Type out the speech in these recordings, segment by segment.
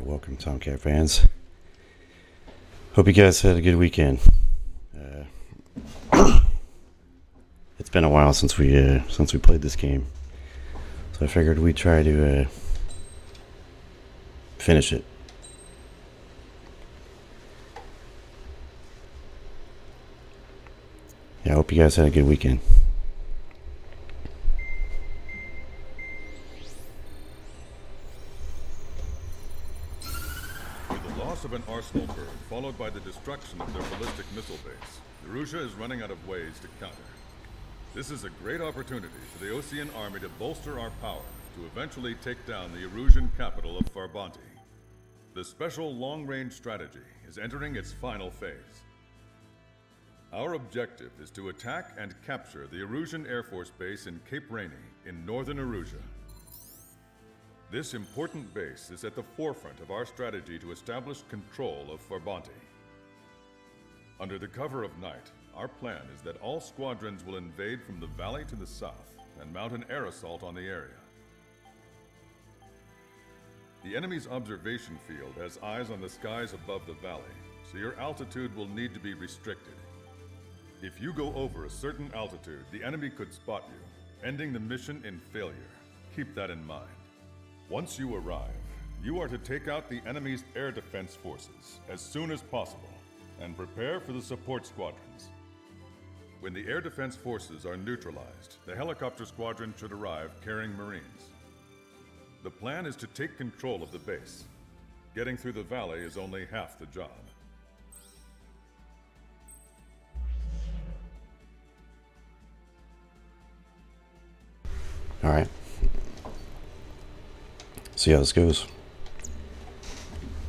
Alright, welcome Tomcat fans. Hope you guys had a good weekend. It's been a while since we played this game, so I figured we'd try to finish it. Yeah, I hope you guys had a good weekend. Of an arsenal bird, followed by the destruction of their ballistic missile base, Erussia is running out of ways to counter. This is a great opportunity for the Osean army to bolster our power to eventually take down the Erusian capital of Farbanti. The special long-range strategy is entering its final phase. Our objective is to attack and capture the Erusian Air Force Base in Cape Rainy in northern Erussia. This important base is at the forefront of our strategy to establish control of Farbanti. Under the cover of night, our plan is that all squadrons will invade from the valley to the south and mount an air assault on the area. The enemy's observation field has eyes on the skies above the valley, so your altitude will need to be restricted. If you go over a certain altitude, the enemy could spot you, ending the mission in failure. Keep that in mind. Once you arrive, you are to take out the enemy's air defense forces as soon as possible and prepare for the support squadrons. When the air defense forces are neutralized, the helicopter squadron should arrive carrying Marines. The plan is to take control of the base. Getting through the valley is only half the job. All right. See how this goes.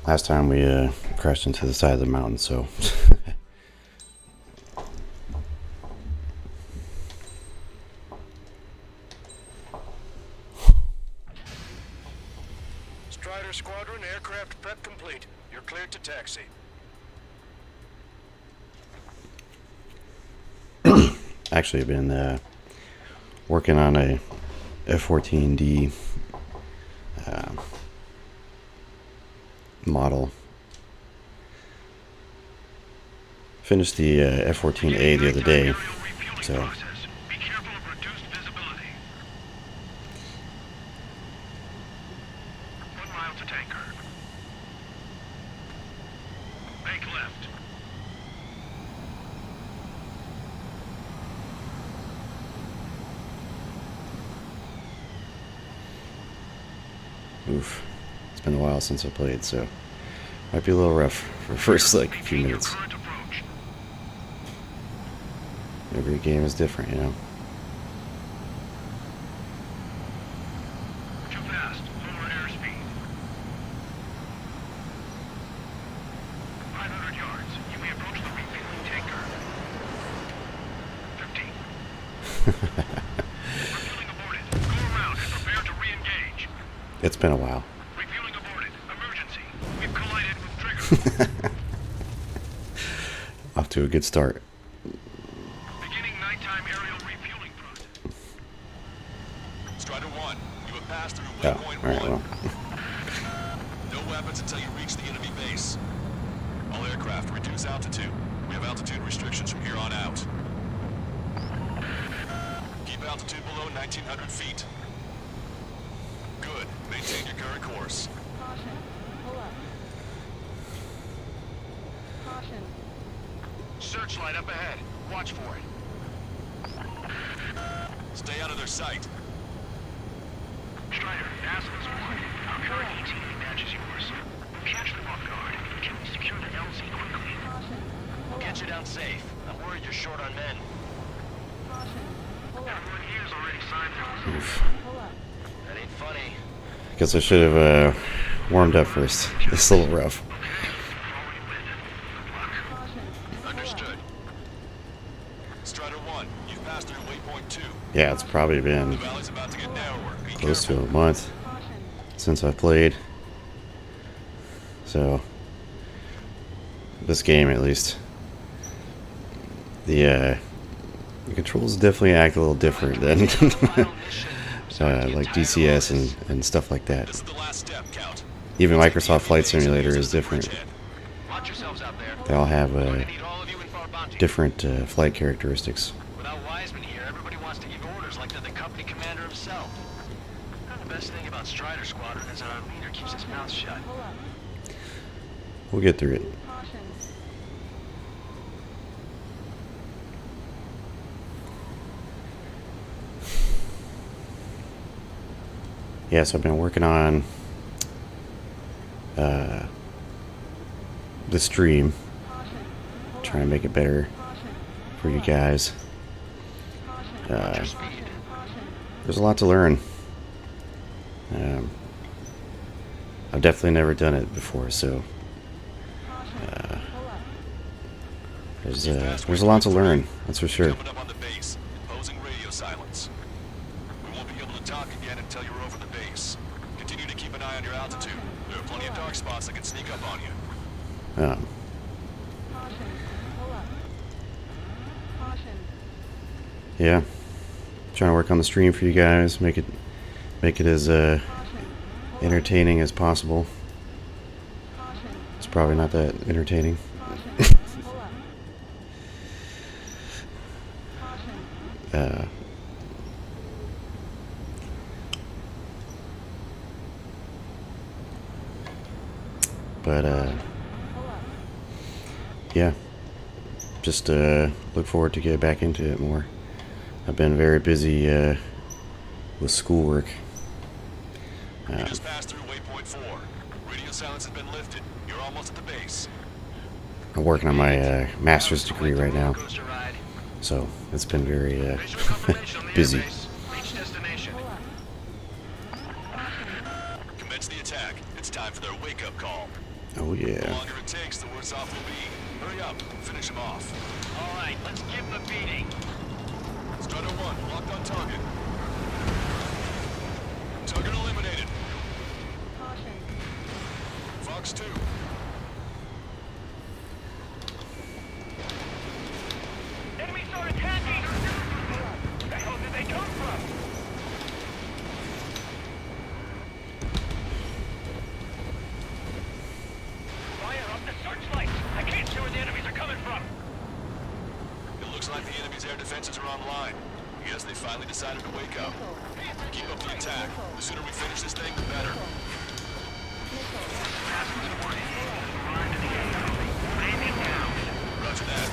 Last time we crashed into the side of the mountain, so Strider Squadron, aircraft prep complete. You're cleared to taxi. actually I've been working on a F-14D model. Finished the F-14A the other day, so Be careful of reduced visibility. 1 mile to tanker. Make left. oof. It's been a while since I played, so might be a little rough for the first like few minutes. Every game is different, you know. Too fast. Lower airspeed. 500 yards. You may approach the refueling tanker. 15. Refueling aborted. Go around and prepare to re-engage. It's been a while. Refueling aborted. Emergency. We've collided with trigger. Off to a good start. Beginning nighttime aerial refueling process. Strider 1, you have passed through Oh, waypoint alright, 1. well. No weapons until you reach the enemy base. All aircraft, reduce altitude. We have altitude restrictions from here on out. Keep altitude below 1,900 feet. Good. Maintain your current course. Caution. Pull up. Caution. Searchlight up ahead. Watch for it. Stay out of their sight. Strider, Aslan's 1. Our current ETA matches yours. Catch them off guard. Can we secure the LZ quickly? Caution. Pull Get up. you down safe. I'm worried you're short on men. Caution. Pull up. Everyone here's already signed those. Oof. Pull up. That ain't funny. Guess I should have warmed up first. It's a little rough. Caution. Pull up. Understood. Strider 1, you've passed through waypoint 2. Yeah, it's probably The been valley's about to get narrower. Be close to careful. a month Caution. since I played. So this game, at least, the controls definitely act a little different than like DCS and stuff like that. This is the last step, Count. even Microsoft Flight Simulator is different. Watch yourselves out there. They all have We're gonna need all of you in for our bounty. different flight characteristics. Without Wiseman here, everybody wants to give orders like they're the company commander himself. And the best thing about Strider Squadron is that our leader keeps his mouth shut. Pull up. We'll get through it. Caution. Yeah, so I've been working on the stream, Caution. Pull up. trying to make it better Caution. for you guys. Caution. Uh, Caution. Caution. there's a lot to learn. I've definitely never done it before, so Caution. Pull up. there's a lot to learn. That's for sure. Jumping up on the base, imposing radio silence. We won't be able to talk again until you're over the base. Continue to keep an eye on your altitude. There are plenty of dark spots that can sneak up on you. Um, Caution. Pull up. Caution. yeah, trying to work on the stream for you guys, make it as Caution. entertaining as possible. Caution. It's probably not that entertaining. Caution. Pull up. Caution. Uh, but Pull up. yeah, just look forward to get back into it more. I've been very busy with schoolwork. You just passed through waypoint 4. Radio silence has been lifted. You're almost at the base. I'm working on my master's degree right now, Coaster ride. so it's been very Visual confirmation on the busy. airbase. Reach destination. Pull up. Commence the attack. It's time for their wake-up call. Oh The yeah. longer it takes, the worse off we'll be. Hurry up. Finish them off. All right, let's give them a beating. Strider 1, locked on target. Target eliminated. Caution. Fox 2. Enemies are attacking! Where the hell did they come from? Fire up the searchlight! I can't see where the enemies are coming from! It looks like the enemy's air defenses are online. I guess they finally decided to wake up. Keep up the attack. The sooner we finish this thing, the better. Roger that.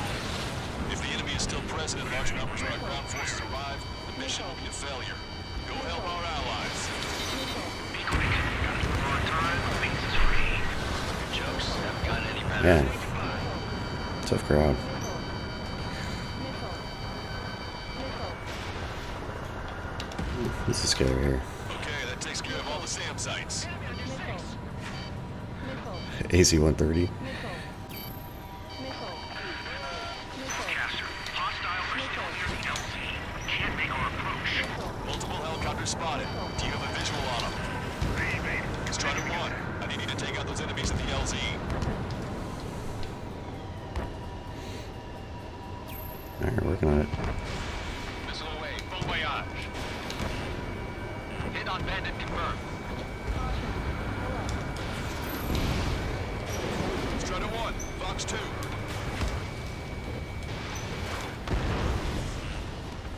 If the enemy is still present and large numbers of our ground forces arrive, the mission will be a failure. Go help our allies. Be quick. Gotta move on time. Base is free. Jokes haven't got any better. Man, tough crowd. This is scary here. Okay, that takes care of all the SAM sites. AC-130. Caster, hostile are still near the LZ. Can't make our approach. Multiple helicopters spotted. Do you have a visual on them? Strider 1, I need you to take out those enemies at the LZ. Alright, working on it. Missile away, full voyage. Hit on bandit confirmed. Strider 1, Fox 2.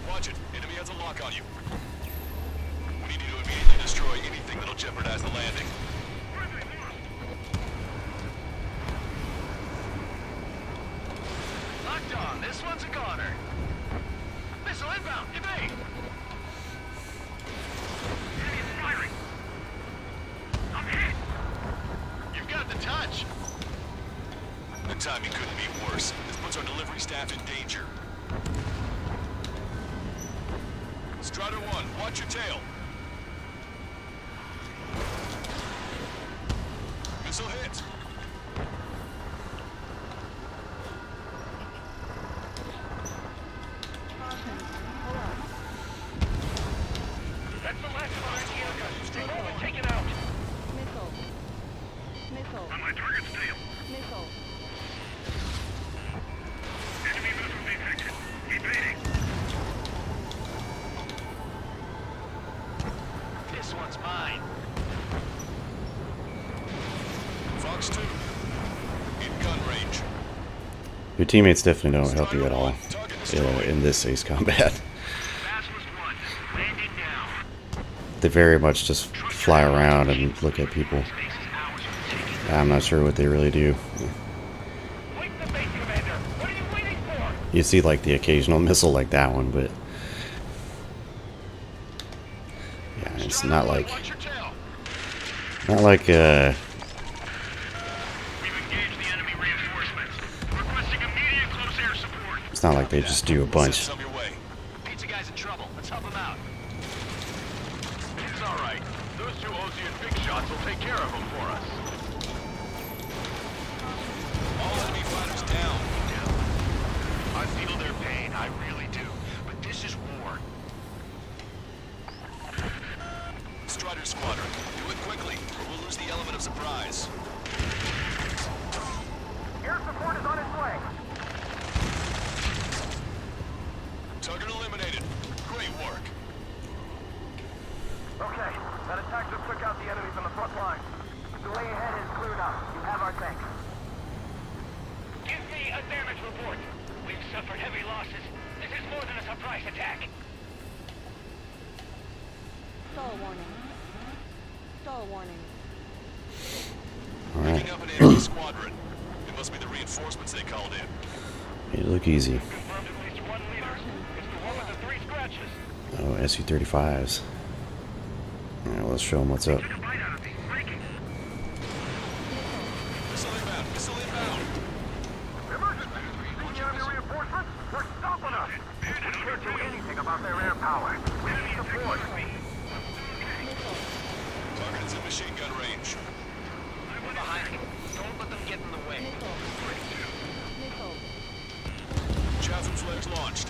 Watch it, enemy has a lock on you. We need you to immediately destroy anything that'll jeopardize the landing. Locked on, this one's a goner. Missile inbound, evade! Enemy is firing. I'm hit! You've got the touch! The timing couldn't be worse. This puts our delivery staff in danger. Strider 1, watch your tail. Missile hit. That's the last of our anti-air guns. They've all been taken out. On my target's tail. Enemy missile detected. Evading. Your teammates definitely don't help you at all in this Ace Combat. Basilisk 1, landing now. They very much just fly around and look at people. Base is ours for the taking. I'm not sure what they really do. Wait the base, Commander. What are you waiting for? You see like the occasional missile like that one, but yeah, it's not like Watch your tail. We've engaged the enemy reinforcements. Requesting immediate close air support. it's not like they just do a bunch. Send some your way. Pizza guy's in trouble. Let's help him out. It's all right. Those two Osean big shots will take care of him for us. All enemy fighters down. I feel their pain. I really do. But this is war. Strider Squadron, do it quickly, or we'll lose the element of surprise. Air support is on its way. Target eliminated. Great work. Okay, that attack just took out the enemy from the front line. The way ahead is cleared up. You have our thanks. Give me a damage report. We've suffered heavy losses. This is more than a surprise attack. Stall warning. Stall warning. All right, Picking up an enemy squadron. It must be the reinforcements they called in. made it look easy. Confirmed at least one leader. It's the one with the 3 scratches. Oh, SU-35s. All right, let's show them what's up. Took a bite out of me. Breaking. Missile inbound. Missile inbound. Emergency! See the enemy reinforcements? They're stopping us! We can't do anything about their air power. We need support. Target is in machine gun range. We're behind them. Don't let them get in the way. Missile. Chaffin flares launched.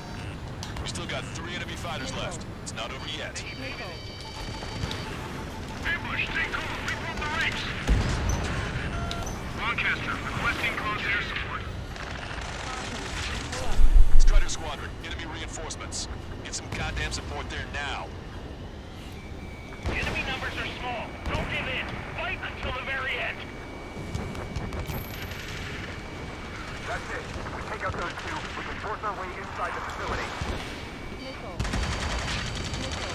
We still got 3 enemy fighters left. It's not over yet. Missile. Ambush, stay cool. Regroup the ranks. Lancaster, requesting close air support. Strider Squadron, enemy reinforcements. Get some goddamn support there now. Enemy numbers are small. Don't give in. Fight until the very end. That's it. If we take out those two, we can force our way inside the facility. Missile. Missile.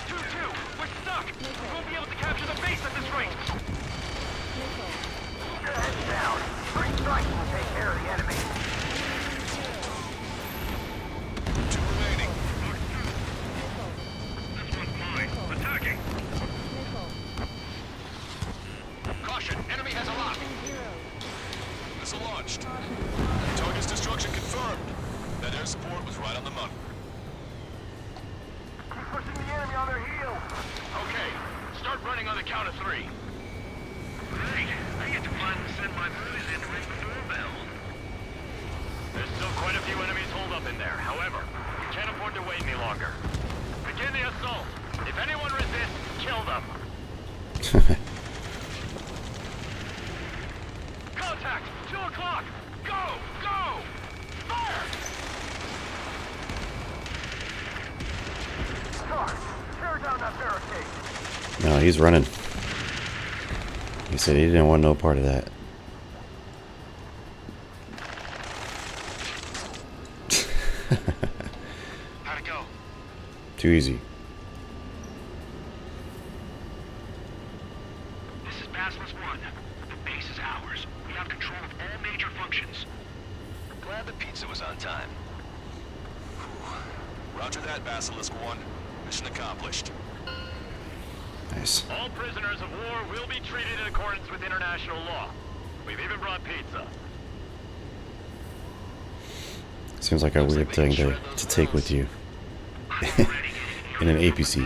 2-2. We're stuck. We won't be able to capture the base at this rate. Missile. Keep your heads down. 3 strikes will take care of the enemy. 2 remaining. Missile. This one's mine. Attacking. Missile. Caution. Enemy has a lock. Zero. Missile launched. Caution. Target's destruction confirmed. That air support was right on the money. Keep pushing the enemy on their heels. Okay. Start running on the count of 3. Great. I get to finally send my boys in to ring the doorbell. There's still quite a few enemies holed up in there. However, we can't afford to wait any longer. Begin the assault. If anyone resists, kill them. Contact! 2 o'clock! Go! Go! Fire! Sarge, tear down that barricade. No, he's running. He said he didn't want no part of that. How'd it go? Too easy. This is Basilisk 1. The base is ours. We have control of all major functions. Glad the pizza was on time. Roger that, Basilisk 1. Mission accomplished. Nice. All prisoners of war will be treated in accordance with international law. We've even brought pizza. Seems like a weird thing to take with you in an APC.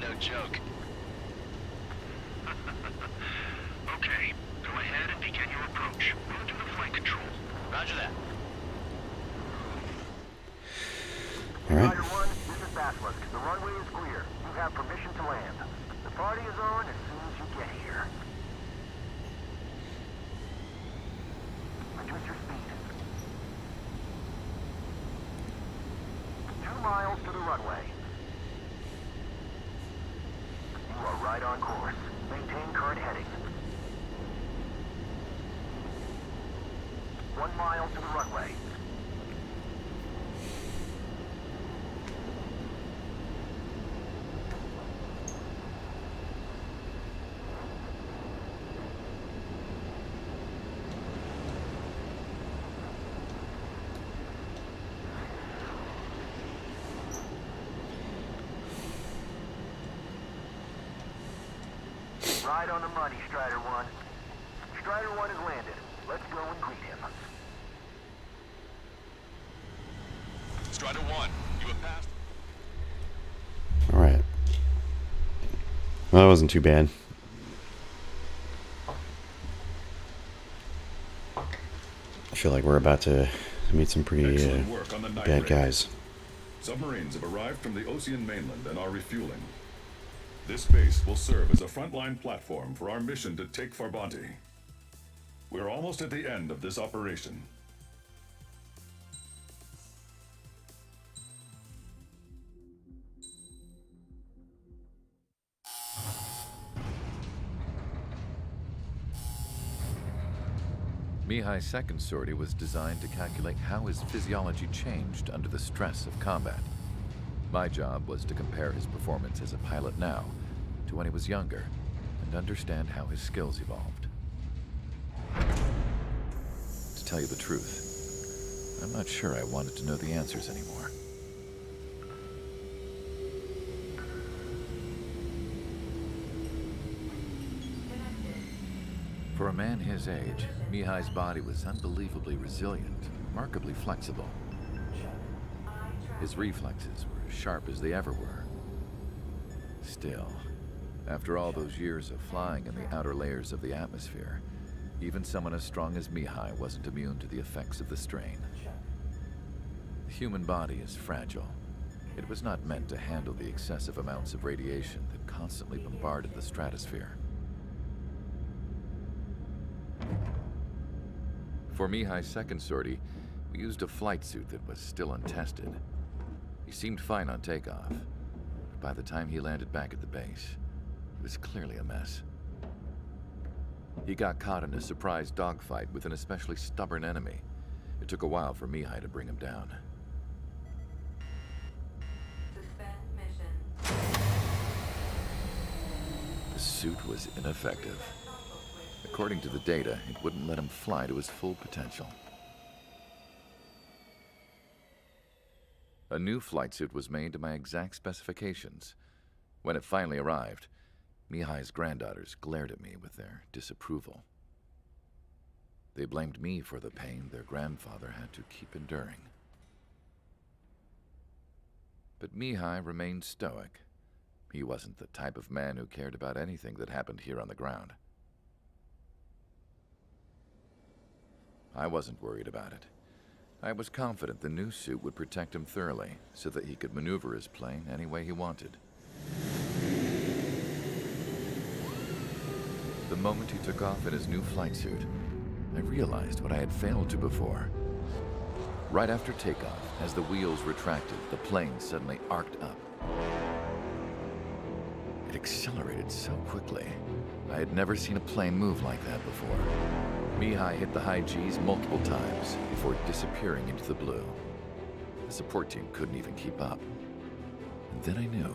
No joke. Okay, go ahead and begin your approach. Go to the flight control. Roger that. All right. Rider 1, this is Basilisk. The runway is clear. You have permission to land. The party is on as soon as you get here. Reduce your speed. 2 miles to the runway. You are right on course. Maintain yourself to the runway. Right on the money, Strider 1. Strider 1 has landed. Let's go and greet him. Strider 1, you have passed. All right. Well, that wasn't too bad. I feel like we're about to meet some pretty Excellent work on the night bad raid. guys. Submarines have arrived from the Ocean mainland and are refueling. This base will serve as a frontline platform for our mission to take Farbanti. We're almost at the end of this operation. Mihai's second sortie was designed to calculate how his physiology changed under the stress of combat. My job was to compare his performance as a pilot now to when he was younger and understand how his skills evolved. To tell you the truth, I'm not sure I wanted to know the answers anymore. For a man his age, Mihai's body was unbelievably resilient, remarkably flexible. His reflexes were as sharp as they ever were. Still, after all those years of flying in the outer layers of the atmosphere, even someone as strong as Mihai wasn't immune to the effects of the strain. The human body is fragile. It was not meant to handle the excessive amounts of radiation that constantly bombarded the stratosphere. For Mihai's second sortie, we used a flight suit that was still untested. He seemed fine on takeoff, but by the time he landed back at the base, it was clearly a mess. He got caught in a surprise dogfight with an especially stubborn enemy. It took a while for Mihai to bring him down. Suspend mission. The suit was ineffective. According to the data, it wouldn't let him fly to his full potential. A new flight suit was made to my exact specifications. When it finally arrived, Mihai's granddaughters glared at me with their disapproval. They blamed me for the pain their grandfather had to keep enduring. But Mihai remained stoic. He wasn't the type of man who cared about anything that happened here on the ground. I wasn't worried about it. I was confident the new suit would protect him thoroughly so that he could maneuver his plane any way he wanted. The moment he took off in his new flight suit, I realized what I had failed to before. Right after takeoff, as the wheels retracted, the plane suddenly arced up. It accelerated so quickly. I had never seen a plane move like that before. Mihai hit the high G's multiple times before disappearing into the blue. The support team couldn't even keep up. And then I knew.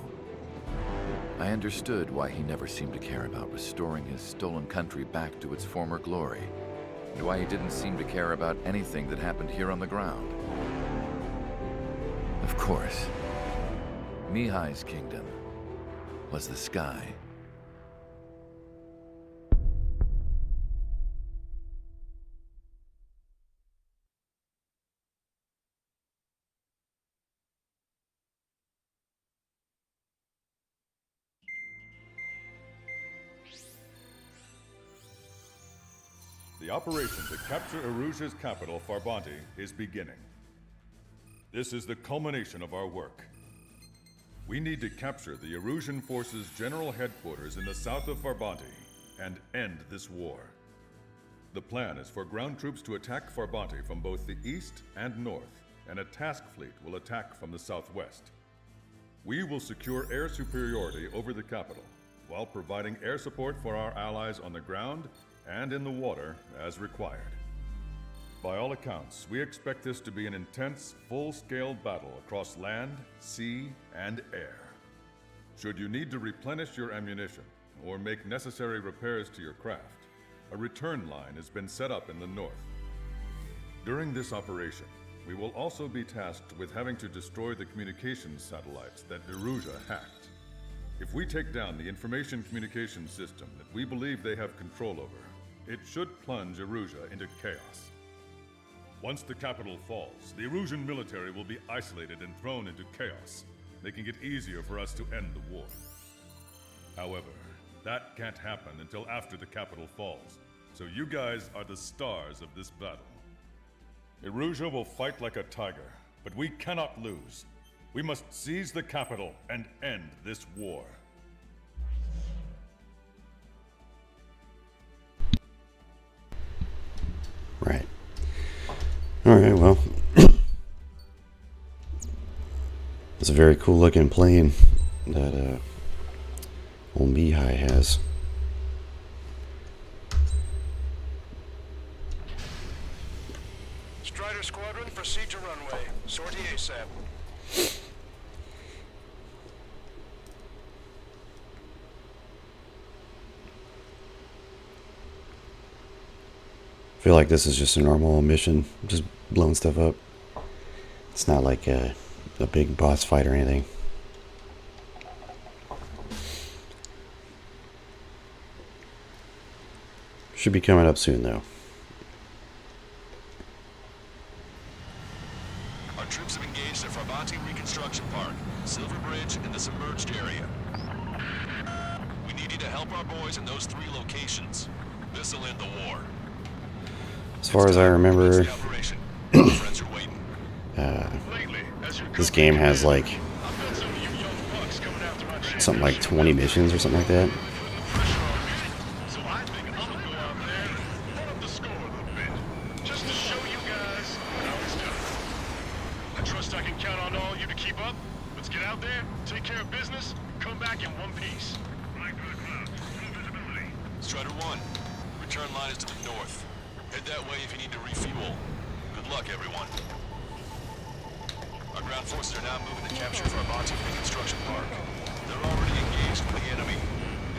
I understood why he never seemed to care about restoring his stolen country back to its former glory, and why he didn't seem to care about anything that happened here on the ground. Of course, Mihai's kingdom was the sky. The operation to capture Erusia's capital, Farbanti, is beginning. This is the culmination of our work. We need to capture the Erusian forces' general headquarters in the south of Farbanti and end this war. The plan is for ground troops to attack Farbanti from both the east and north, and a task fleet will attack from the southwest. We will secure air superiority over the capital, while providing air support for our allies on the ground and in the water as required. By all accounts, we expect this to be an intense, full-scale battle across land, sea, and air. Should you need to replenish your ammunition or make necessary repairs to your craft, a return line has been set up in the north. During this operation, we will also be tasked with having to destroy the communications satellites that Darusha hacked. If we take down the information communication system that we believe they have control over, it should plunge Erusea into chaos. Once the capital falls, the Erusian military will be isolated and thrown into chaos, making it easier for us to end the war. However, that can't happen until after the capital falls, so you guys are the stars of this battle. Erusea will fight like a tiger, but we cannot lose. We must seize the capital and end this war. Right. Alright, well. It's a very cool looking plane that old Mihai has. Strider Squadron, proceed to runway. Sortie ASAP. I feel like this is just a normal mission, just blowing stuff up. It's not like a big boss fight or anything. Should be coming up soon though. Our troops have engaged at Farbanti Reconstruction Park, Silver Bridge, and the submerged area. We need you to help our boys in those 3 locations. This'll end the war. As far as I remember, Friends are waiting. this game has like something like 20 missions or something like that. So I think I'm gonna go out there and put up the score a little bit, just to show you guys how it's done. I trust I can count on all you to keep up. Let's get out there, take care of business, come back in one piece. Right to the clouds, full visibility. Strider 1, return line is to the north. Head that way if you need to refuel. Good luck, everyone. Our ground forces are now moving to capture Farbanti Reconstruction Park. They're already engaged with the enemy.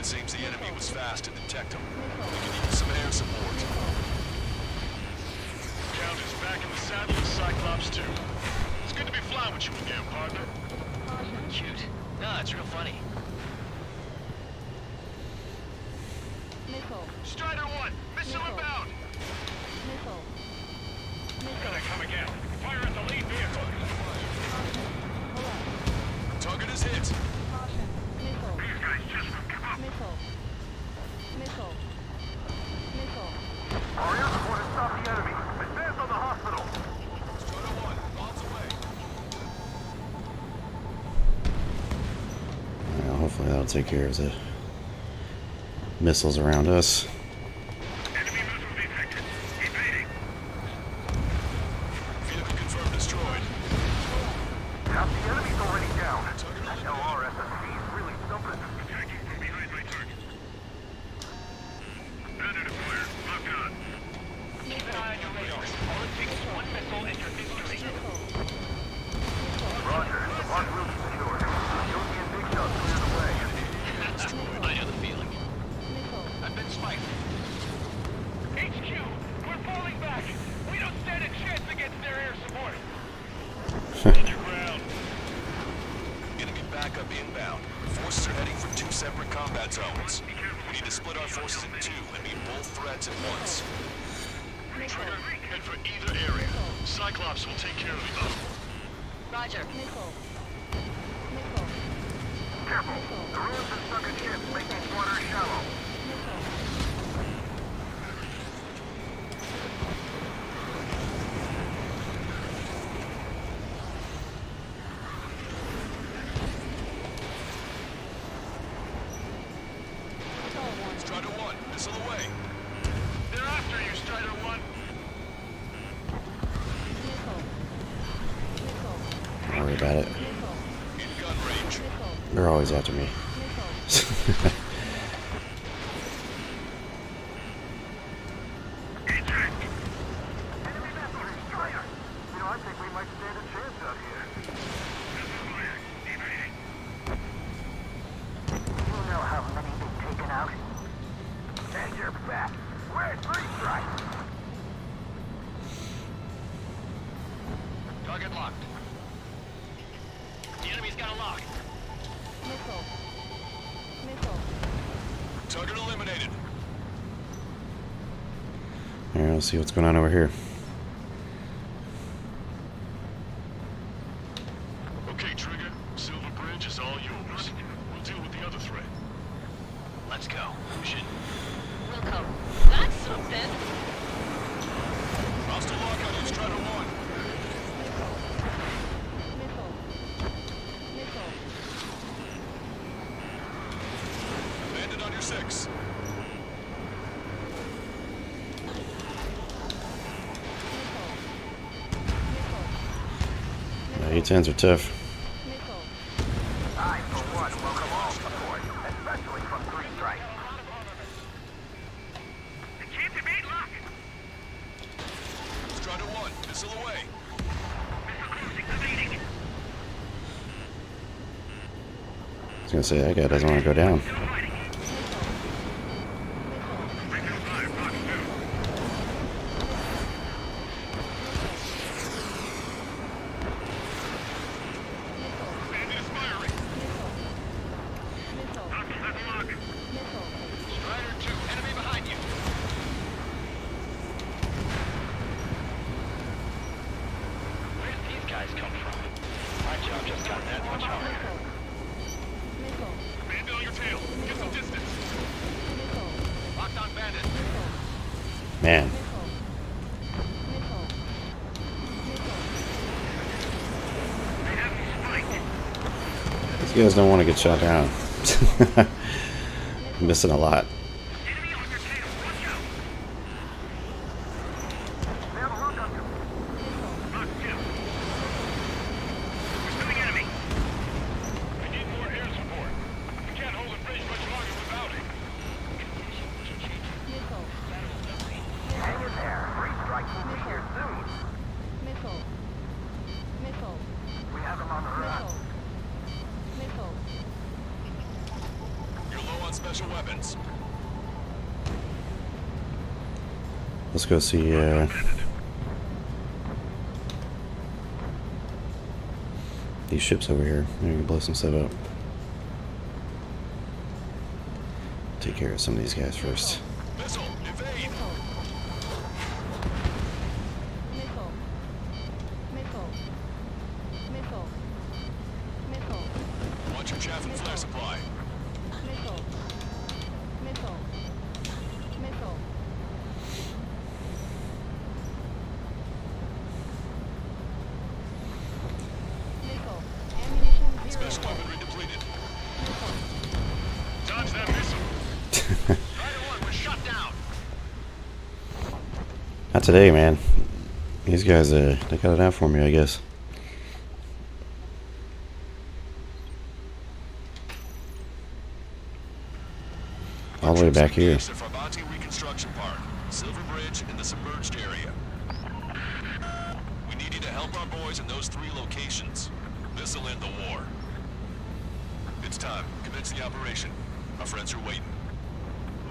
It seems the enemy was fast to detect them. We can use some air support. Count is back in the saddle with Cyclops 2. It's good to be flying with you again, partner. Cute. No, it's real funny. Missile. Strider 1, missile inbound! Missile. Gonna come again. Fire at the lead vehicle. Target is hit. Caution. Missile. Missile. Missile. Missile. Our air support has stopped the enemy. Advance on the hospital. Strider 1, miles away. Well, hopefully that'll take care of the missiles around us. Enemy missile detected. Evading. Vehicle confirmed destroyed. Half the enemy's already down. That LRSSC is really something. Attacking from behind my target. Bandit acquired. Locked on. Keep an eye on your radar. All it takes is one missile and you're victory. Roger. The mark will be secured. Yogi and Big Shot clear the way. I know the feeling. Missile. I've been spiked. HQ, we're falling back. We don't stand a chance against their air support. Underground. Enemy backup inbound. Forces are heading for 2 separate combat zones. We need to split our forces in 2 and meet both threats at once. Trigger, head for either area. Cyclops will take care of you. Roger. Missile. Missile. Careful. The ruins have sunk a ship, making water shallow. Strider 1, missile away. They're after you, Strider 1. Missile. Missile. Don't worry about it. Missile. In gun range. Missile. They're always after me. Missile. Enemy Alright, let's see what's going on over here. Okay, Trigger. Silver Bridge is all yours. We'll deal with the other threat. Let's go. Shit. Wilco. That's something. Hostile lockout in Strider 1. Missile. Missile. Landed on your 6. A-10s are tough. Missile. I, for one, welcome all support, especially from 3 Strike. It can't be beat, lock. Strider 1, missile away. Missile cruising, evading. I was gonna say that guy doesn't want to go down. Still fighting. Breaker 5, Fox 2. Bandit is firing. Missile. Hostile heavy lock. Missile. Strider 2, enemy behind you. Where did these guys come from? My job just got that much harder. Missile. Bandit on your tail. Get some distance. Missile. Locked on Bandit. Man, Missile. Missile. They have me spiked. these guys don't want to get shot down. Missing a lot. Enemy on your tail. Watch out. They have a lock on you. Fox 2. Pursuing enemy. We need more air support. We can't hold the bridge much longer without it. Missile. Hang in there. 3 Strike will be here soon. Missile. Missile. We have them on the run. Missile. Missile. You're low on special weapons. Let's go see these ships over here. Maybe we can blow some stuff up. Take care of some of these guys first. Missile, evade. Missile. Missile. Missile. Missile. Watch your chaff and flare supply. Missile. Missile. Missile. Missile. Ammunition zero. Special weaponry depleted. Missile. Dodge that missile. Strider 1, we're shut down. Not today, man. These guys, they got it out for me, I guess. All the way back here. The Farbanti Reconstruction Park, Silver Bridge, in the submerged area. We need you to help our boys in those 3 locations. This'll end the war. It's time. Commence the operation. Our friends are waiting.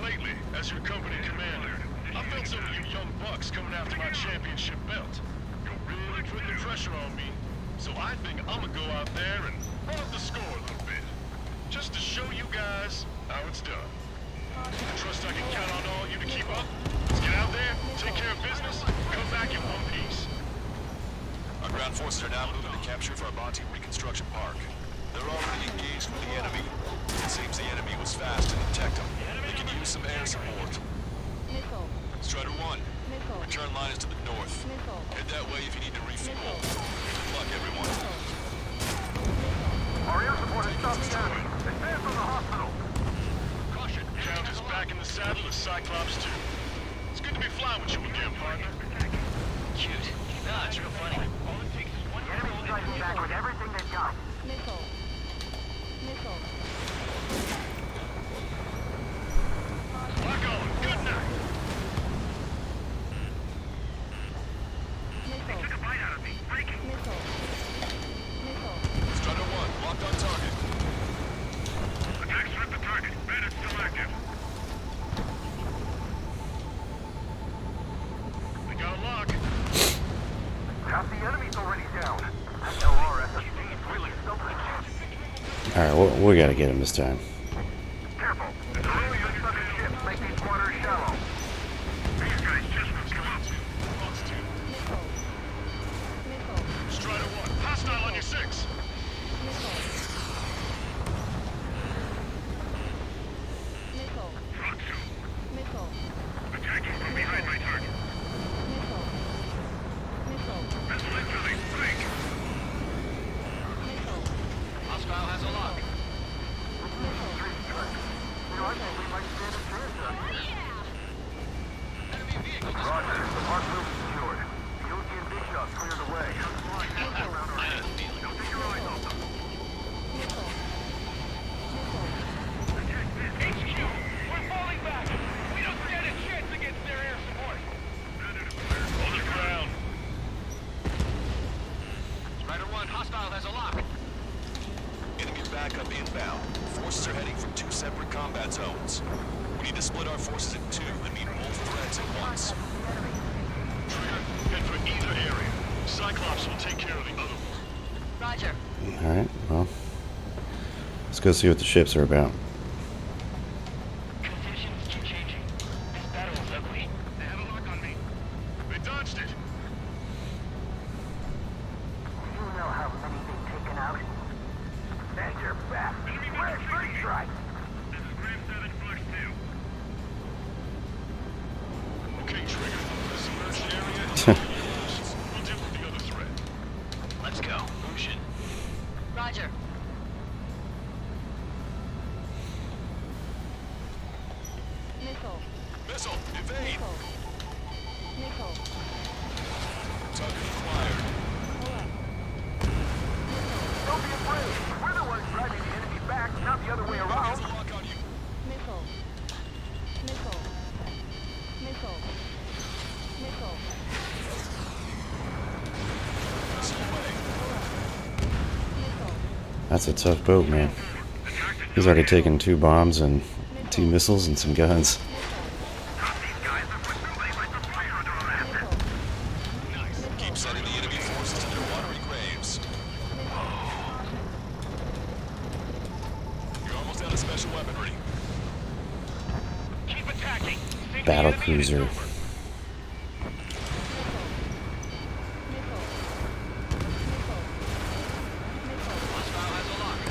Lately, as your company commander, I felt some of you young bucks coming after my championship belt. You're really putting the pressure on me, so I think I'm gonna go out there and run up the score a little bit. Just to show you guys how it's done. I trust I can count on all you to keep up. Let's get out there, take care of business, come back in one piece. Our ground forces are now moving to capture Farbanti Reconstruction Park. They're already engaged with the enemy. It seems the enemy was fast to detect them. They can use some air support. Missile. Strider 1, Missile. return line is to the north. Missile. Head that way if you need to refuel. Good luck, everyone. Our air support has stopped the enemy. Advance on the hospital. Caution, Count is back in the saddle as Cyclops 2. It's good to be flying with you again, partner. Cute. Nah, it's real funny. All it takes is one The enemy's striking back with everything they've got. Missile. Missile. Lock on. Good night. Missile. took a bite out of me. Breaking. Missile. Missile. Strider 1, locked on target. Attack stripped the target. Bandit's still active. We got a lock. Half the enemy's already down. That LRSSD is really something. Alright, we gotta get him this time. Careful. The crew you're stuck in ships make these waters shallow. These guys just moved Roger. The park will be secured. The Ocean Bishop cleared the way. I had a feeling. Don't take your eyes off them. Missile. HQ, we're falling back. We don't stand a chance against their air support. On the ground. Strider 1, hostile has a lock. Enemy backup inbound. Forces are heading from 2 separate combat zones. We need to split our forces in 2 and meet both threats at once. Trigger, head for either area. Cyclops will take care of the other one. Roger. Alright, well. Let's go see what the ships are about. Conditions keep changing. This battle is ugly. They have a lock on me. They dodged it. You know how many they've taken out? And you're back. Where's Free Strike? This is Graham 7, Flush 2. Okay, Trigger. This emerged area is we'll deal with the other threat. Let's go. Lucian. Roger. Missile. Missile. Evade. Missile. Missile. Target acquired. Pull up. Don't be afraid. We're the ones driving the enemy back, not the other way around. There's a lock on you. Missile. Missile. Missile. Missile. Missile away. Missile. That's a tough boat, man. He's already taken 2 bombs and 2 missiles and some guns. Nice. Keep sending the enemy forces to their watery graves. You're almost out of special weaponry. Keep attacking. Think the Battle enemy is cruiser. over. Hostile has a lock.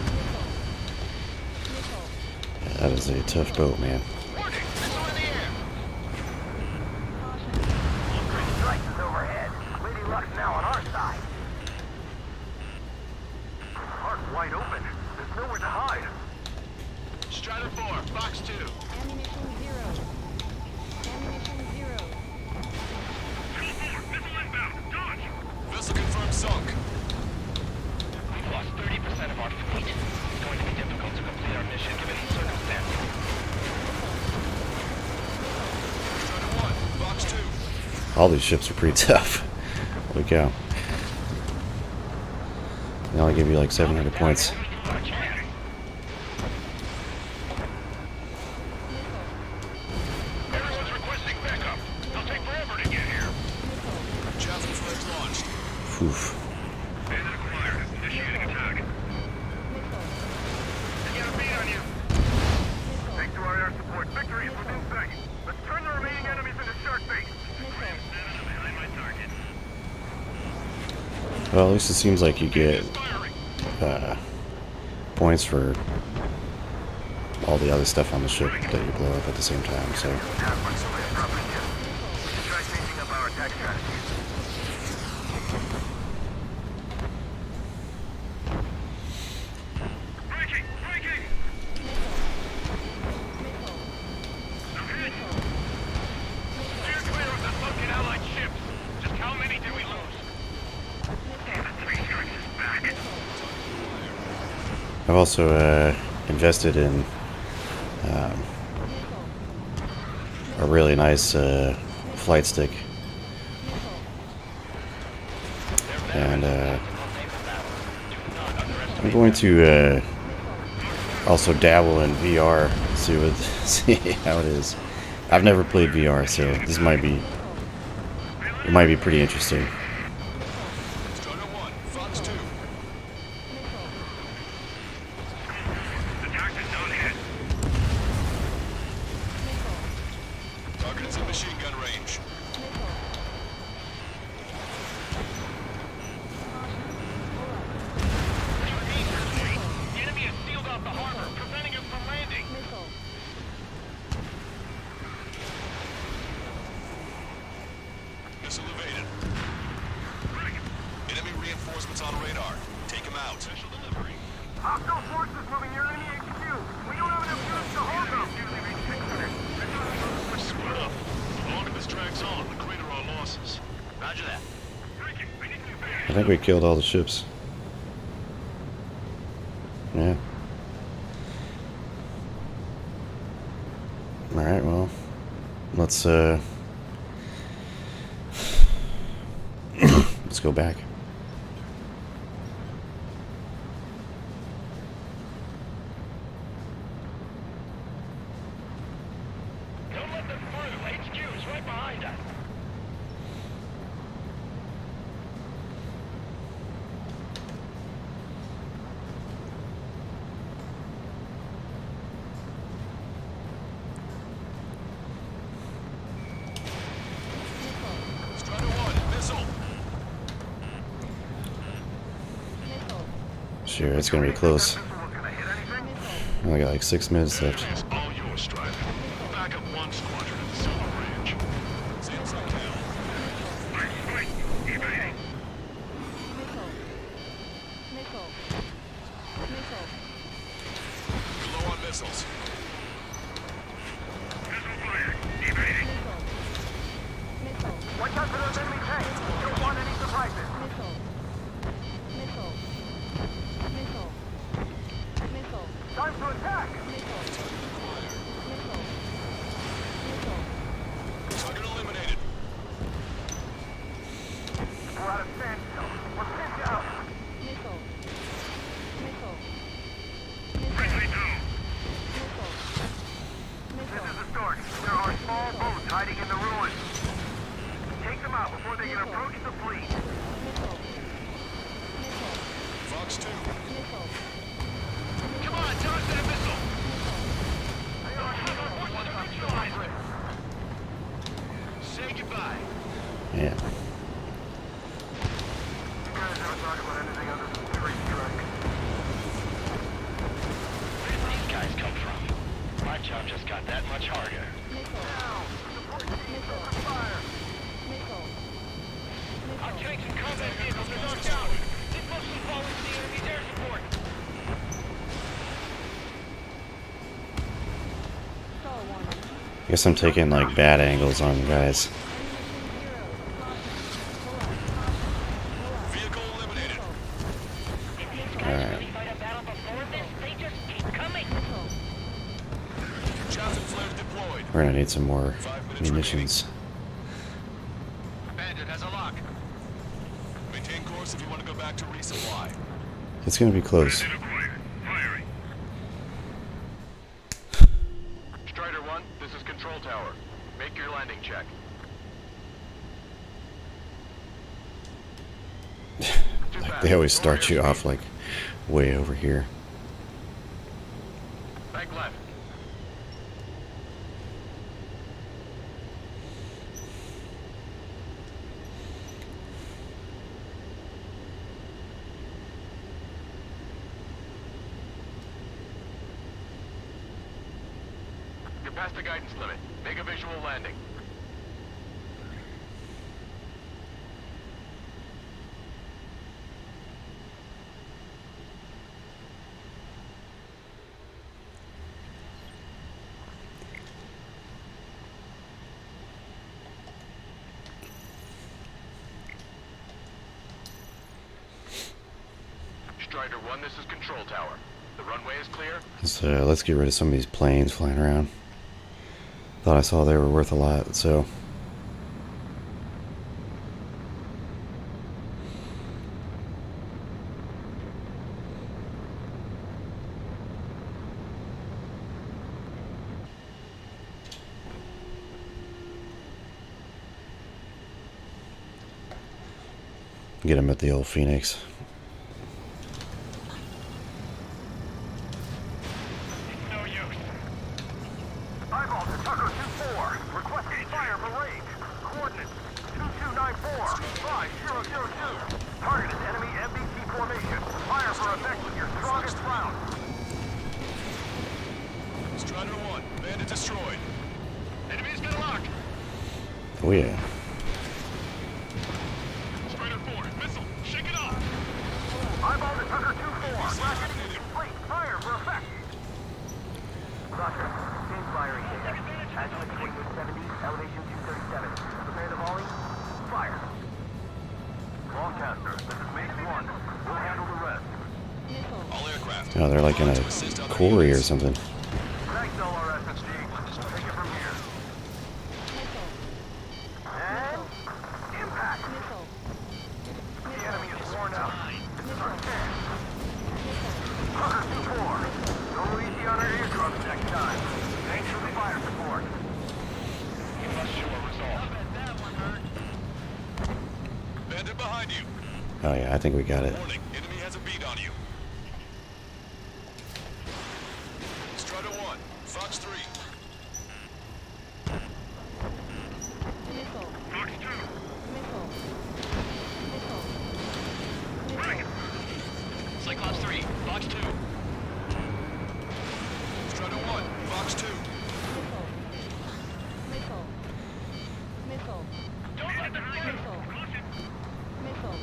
That is a tough boat, man. Warning. Missile in the air. Free Strike is overhead. Lady Luck's now on our side. Park's wide open. There's nowhere to hide. Strider 4, Fox 2. Ammunition 0. Ammunition 0. Missile inbound. Dodge. Vessel confirmed sunk. We've lost 30% of our fleet. It's going to be difficult to complete our mission given these circumstances. Strider 1, Fox 2. All these ships are pretty tough. Holy cow. They only give you like 700 points. Everyone's requesting backup. They'll take forever to get here. Javelin flares launched. Oof. Bandit acquired. Initiating attack. They got a beat on you. Thanks to our air support, victory is within sight. Let's turn the remaining enemies into shark bait. Behind my target. Well, at least it seems like you get Firing. points for all the other stuff on the ship that you blow up at the same time, so. Have much to live properly yet. Try changing up our attack strategies. Breaking! Breaking! Steer clear of the sunken Allied ships. Just how many did we lose? Three strikes is back. I've also invested in a really nice flight stick, and I'm going to also dabble in VR, see how it is. I've never played VR, so this might be pretty interesting. Strider 1, Fox 2. Attack is not hit. Target is in machine gun range. The enemy has sealed off the harbor, preventing us from landing. Missile evaded. Enemy reinforcements on radar. Take them out. Special delivery. Hostile forces moving near enemy HQ. We don't have enough units to hold them. We're split up. The longer this drags on, the greater I think we killed all the ships. Yeah. Alright, well, let's let's go back. Don't let them through. HQ is right behind us. Strider 1, missile. Missile. Sure, it's gonna be close. I only got like 6 minutes left. It's all yours, Strider. Back up 1 squadron at the Silver Ridge. Seems like hell. Missile. Missile. Missile. We're low on missiles. Missile. Missile. Watch out for those enemy tanks. You don't want any surprises. Missile. Missile. Missile. Missile. Time to attack. Missile. Missile. Missile. Target eliminated. We're out of standstill. We're pinned down. Missile. Missile. Missile. Missile. This Missile. is the start. There are small boats hiding in the ruins. Take them out before they can approach the fleet. Missile. Missile. Fox 2. Missile. Come on, dodge that missile. Say goodbye. Yeah. You guys never talk about anything other than tree strike. Where did these guys come from? My job just got that much harder. Missile. Missile. Fire! Missile. Our Missile. tanks and combat vehicles are knocked out. Get mostly forward to the enemy's air support. Stall warning. Guess I'm taking like bad angles on you guys. Vehicle eliminated. Alright. Fight a battle before this? They just keep coming. Chaffin flares deployed. We're gonna need some more 5 minutes munitions. Bandit has a lock. Maintain course if you want to go back to resupply. It's gonna be close. Firing. Strider 1, this is Control Tower. Make your landing check. Like they always start you off like way over here. Bank left. You're past the guidance limit. Make a visual landing. Strider 1, this is Control Tower. The runway is clear. Let's get rid of some of these planes flying around. Thought I saw they were worth a lot, so. Get him at the old Phoenix. No use. Eyeball to Tucker 2-4. Requesting fire for range. Coordinates 2294 5002. Target is enemy MBT formation. Fire for effect with your strongest round. Strider 1, bandit destroyed. Enemy's got a lock. Oh yeah. Strider 4, missile. Shake it off. Eyeball to Tucker 2-4. Bracketing complete. Fire for effect. Roger. Change firing data. Azimuth 2870, elevation 237. Prepare the volley. Fire. Longcaster, this is Oh, they're like in a quarry or something. Thanks, LRSSG. Take it from here. And impact. Missile. The enemy is worn out. Tucker 2-4. Go easy on our eardrums next time. Thanks for the fire support. You must show a resolve. Bandit behind you. Oh yeah, I think we got it. Warning, enemy has a beat on you. Strider 1, Fox 3. Missile. Fox 2. Missile. Missile. Missile. Cyclops 3, Fox 2. Strider 1, Fox 2. Missile. Missile. Don't let them see you. Missile. Missile.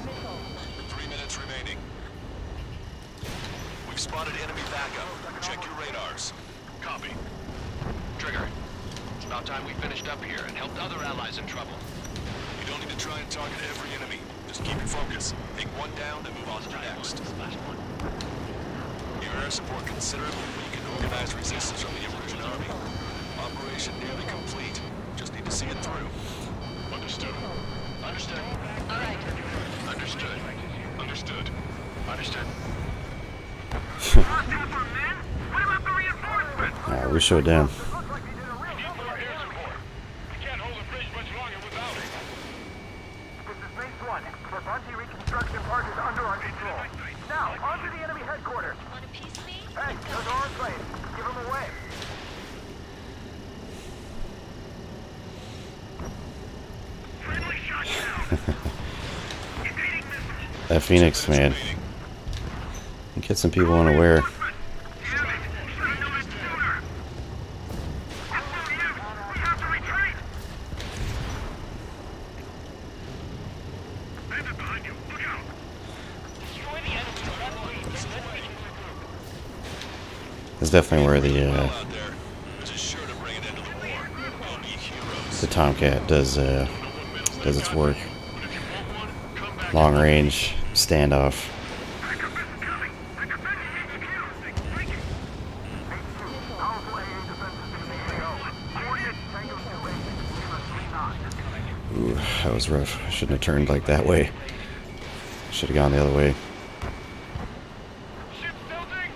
Missile. 3 minutes remaining. We've spotted enemy backup. Check your radars. Copy. Trigger. It's about time we finished up here and helped other allies in trouble. You don't need to try and target every enemy. Just keep your focus. Take one down, then move on to the next. Last one. Your air support considerably weakened organized resistance from the Erusian army. Operation nearly complete. Just need to see it through. Understood. Understood. All right. Understood. Understood. Understood. Alright, we showed down. Looks like he did a real Need more air support. We can't hold the bridge much longer without it. This is Base 1. The Bunty reconstruction part is under our control. Now, on to the enemy headquarters. Want a piece of me? Hey, those are our planes. Give them away. Friendly shot down. Evading missiles. That Phoenix, man. Get some people unaware. Damn it. Should have known it sooner. It's no use. We have to retreat. Bandit behind you. Look out. Destroy the enemy directly. That's definitely where the Out there. This is sure to bring an end to the war. We'll be heroes. the Tomcat does its work. But if you want one, come back. Long range standoff. Backup isn't coming. The defense HQ. Break it. Powerful AA defenses in the AO. Coordinates Tango 28. Lima 39. Ooh, that was rough. I shouldn't have turned like that way. Should have gone the other way. Ship building.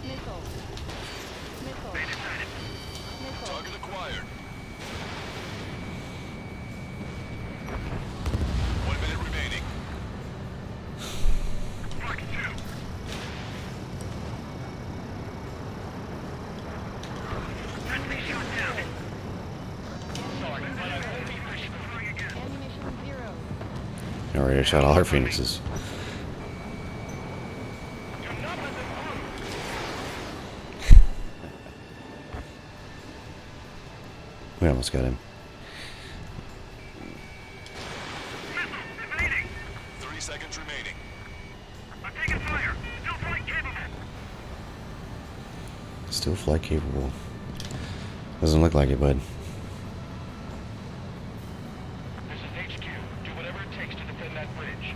Missile. Missile. Missile. Target acquired. 1 minute remaining. Fox 2. Enemy shot down. Sorry, but I won't be fishing again. Ammunition 0. Alright, I shot all our Phoenixes. Do not let them through. We almost got him. Missile evading. 3 seconds remaining. I'm taking fire. Still flight capable. Still flight capable. Doesn't look like it, bud. This is HQ. Do whatever it takes to defend that bridge.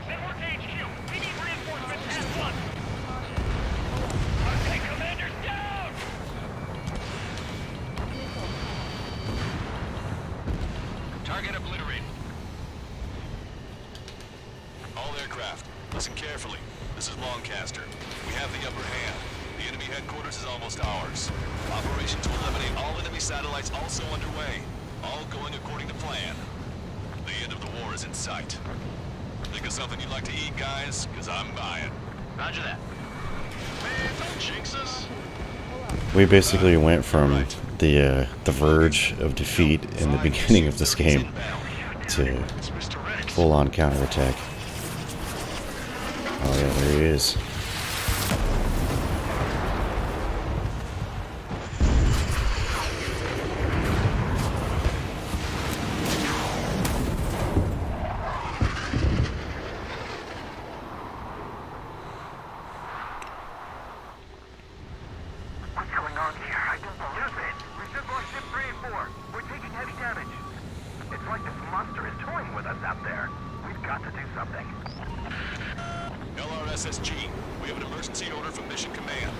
Network to HQ. We need reinforcements at once. Okay, commanders down. Missile. Target obliterated. All aircraft, listen carefully. This is Longcaster. We have the upper hand. The enemy headquarters is almost ours. Operation to eliminate all enemy satellites also underway. All going according to plan. The end of the war is in sight. Think of something you'd like to eat, guys? Because I'm buying. Roger that. Man, don't jinx us. We basically went from the verge of defeat in the beginning of this game to It's Mr. Rex. full-on counterattack. Oh yeah, there he is. What's going on here? I don't believe it. We've just lost ship 3 and 4. We're taking heavy damage. It's like this monster is toying with us out there. We've got to do something. SSG, we have an emergency order from Mission Command.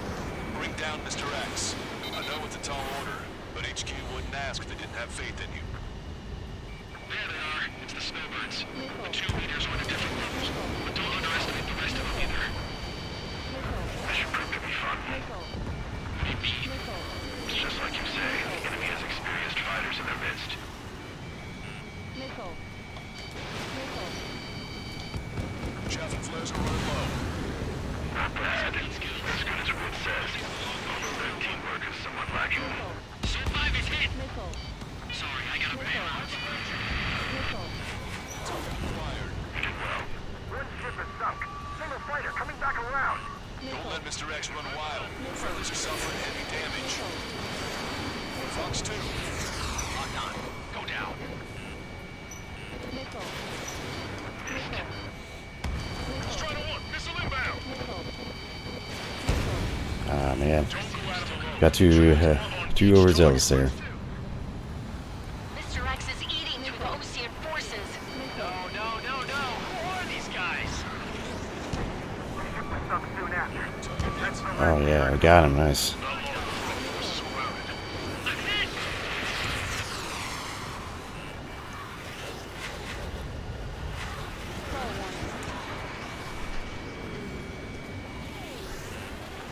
Bring down Mr. X. I know it's a tall order, but HQ wouldn't ask if they didn't have faith in you. There they are. It's the snowbirds. The two leaders are on different levels, but don't underestimate the rest of them either. This should prove to be fun. Maybe. It's just like you say, the enemy has experienced fighters in their midst. Missile. Missile. Chaff and flares are running low. Not bad. As good as Wood says. Although their teamwork is somewhat lacking. Zone 5 is hit! Missile. Sorry, I gotta bail out. Missile. Fired. You did well. One ship is sunk. Single fighter coming back around. Don't let Mr. X run wild. Friendlies are suffering heavy damage. Fox 2. Locked on. Go down. Missile. Missile. Strider 1, missile inbound! Missile. Ah, man. Don't go out of the road. Got too overzealous there. Mr. X is eating through the Osean forces. No. Who are these guys? Ship was sunk soon after. That's the Oh, yeah, I got him. Nice. Forces surrounded. I'm hit!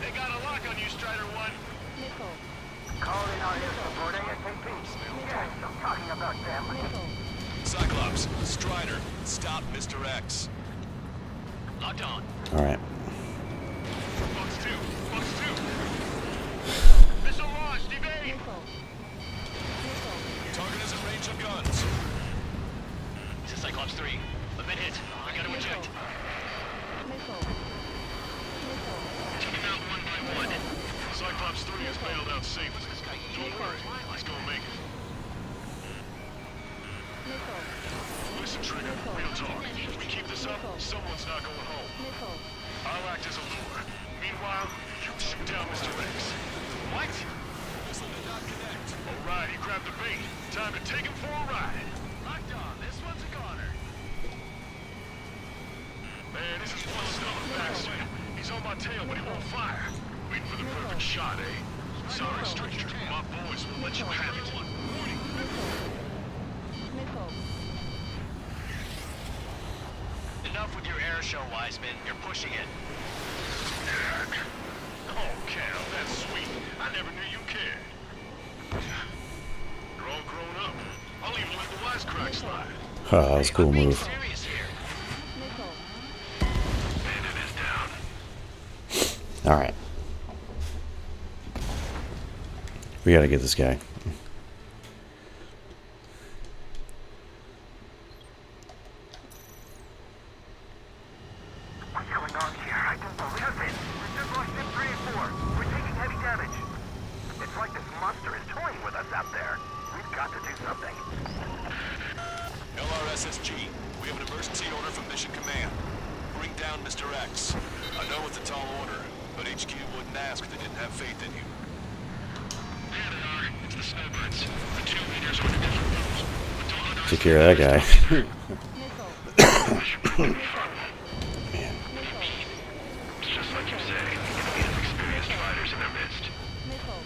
They got a lock on you, Strider 1. Missile. calling our air support ASAP. Yes, I'm talking about them. Missile. Cyclops, Strider, stop Mr. X. Locked on. Alright. Fox 2. Missile launched, evade! Missile. Missile. Target is in range of guns. This is Cyclops 3. I've been hit. I gotta eject. Missile. Missile. Take him out one by one. Cyclops 3 has bailed out safe. Don't worry. He's gonna make it. Missile. Listen, Trigger. Real talk. If we keep this up, someone's not going home. Missile. I'll act as a lure. Meanwhile, you shoot down Mr. X. What? Missile did not connect. All right, he grabbed the bait. Time to take him for a ride. Locked on. This one's a goner. Man, this is one stellar backswing. He's on my tail, but he won't fire. Waiting for the perfect shot, eh? Sorry, stranger. My boys will let you have it. Warning. Missile. Enough with your air show, Wiseman. You're pushing it. Oh, Cal, that's sweet. I never knew you cared. You're all grown up. I'll even let the wisecrack slide. Oh, that was a cool move. Serious here. Missile. Bandit is down. Alright. We gotta get this guy. What's going on here? I don't believe it. Reserve lost ship 3 and 4. We're taking heavy damage. It's like this monster is toying with us out there. We've got to do something. LRSSG, we have an emergency order from Mission Command. Bring down Mr. X. I know it's a tall order, but HQ wouldn't ask if they didn't have faith in you. There they are. It's the snowbirds. The two leaders are in different levels. But don't underestimate Take care of that guy. Missile. Man. Missile. It's just like you say. The enemy has experienced fighters in their midst. Missile.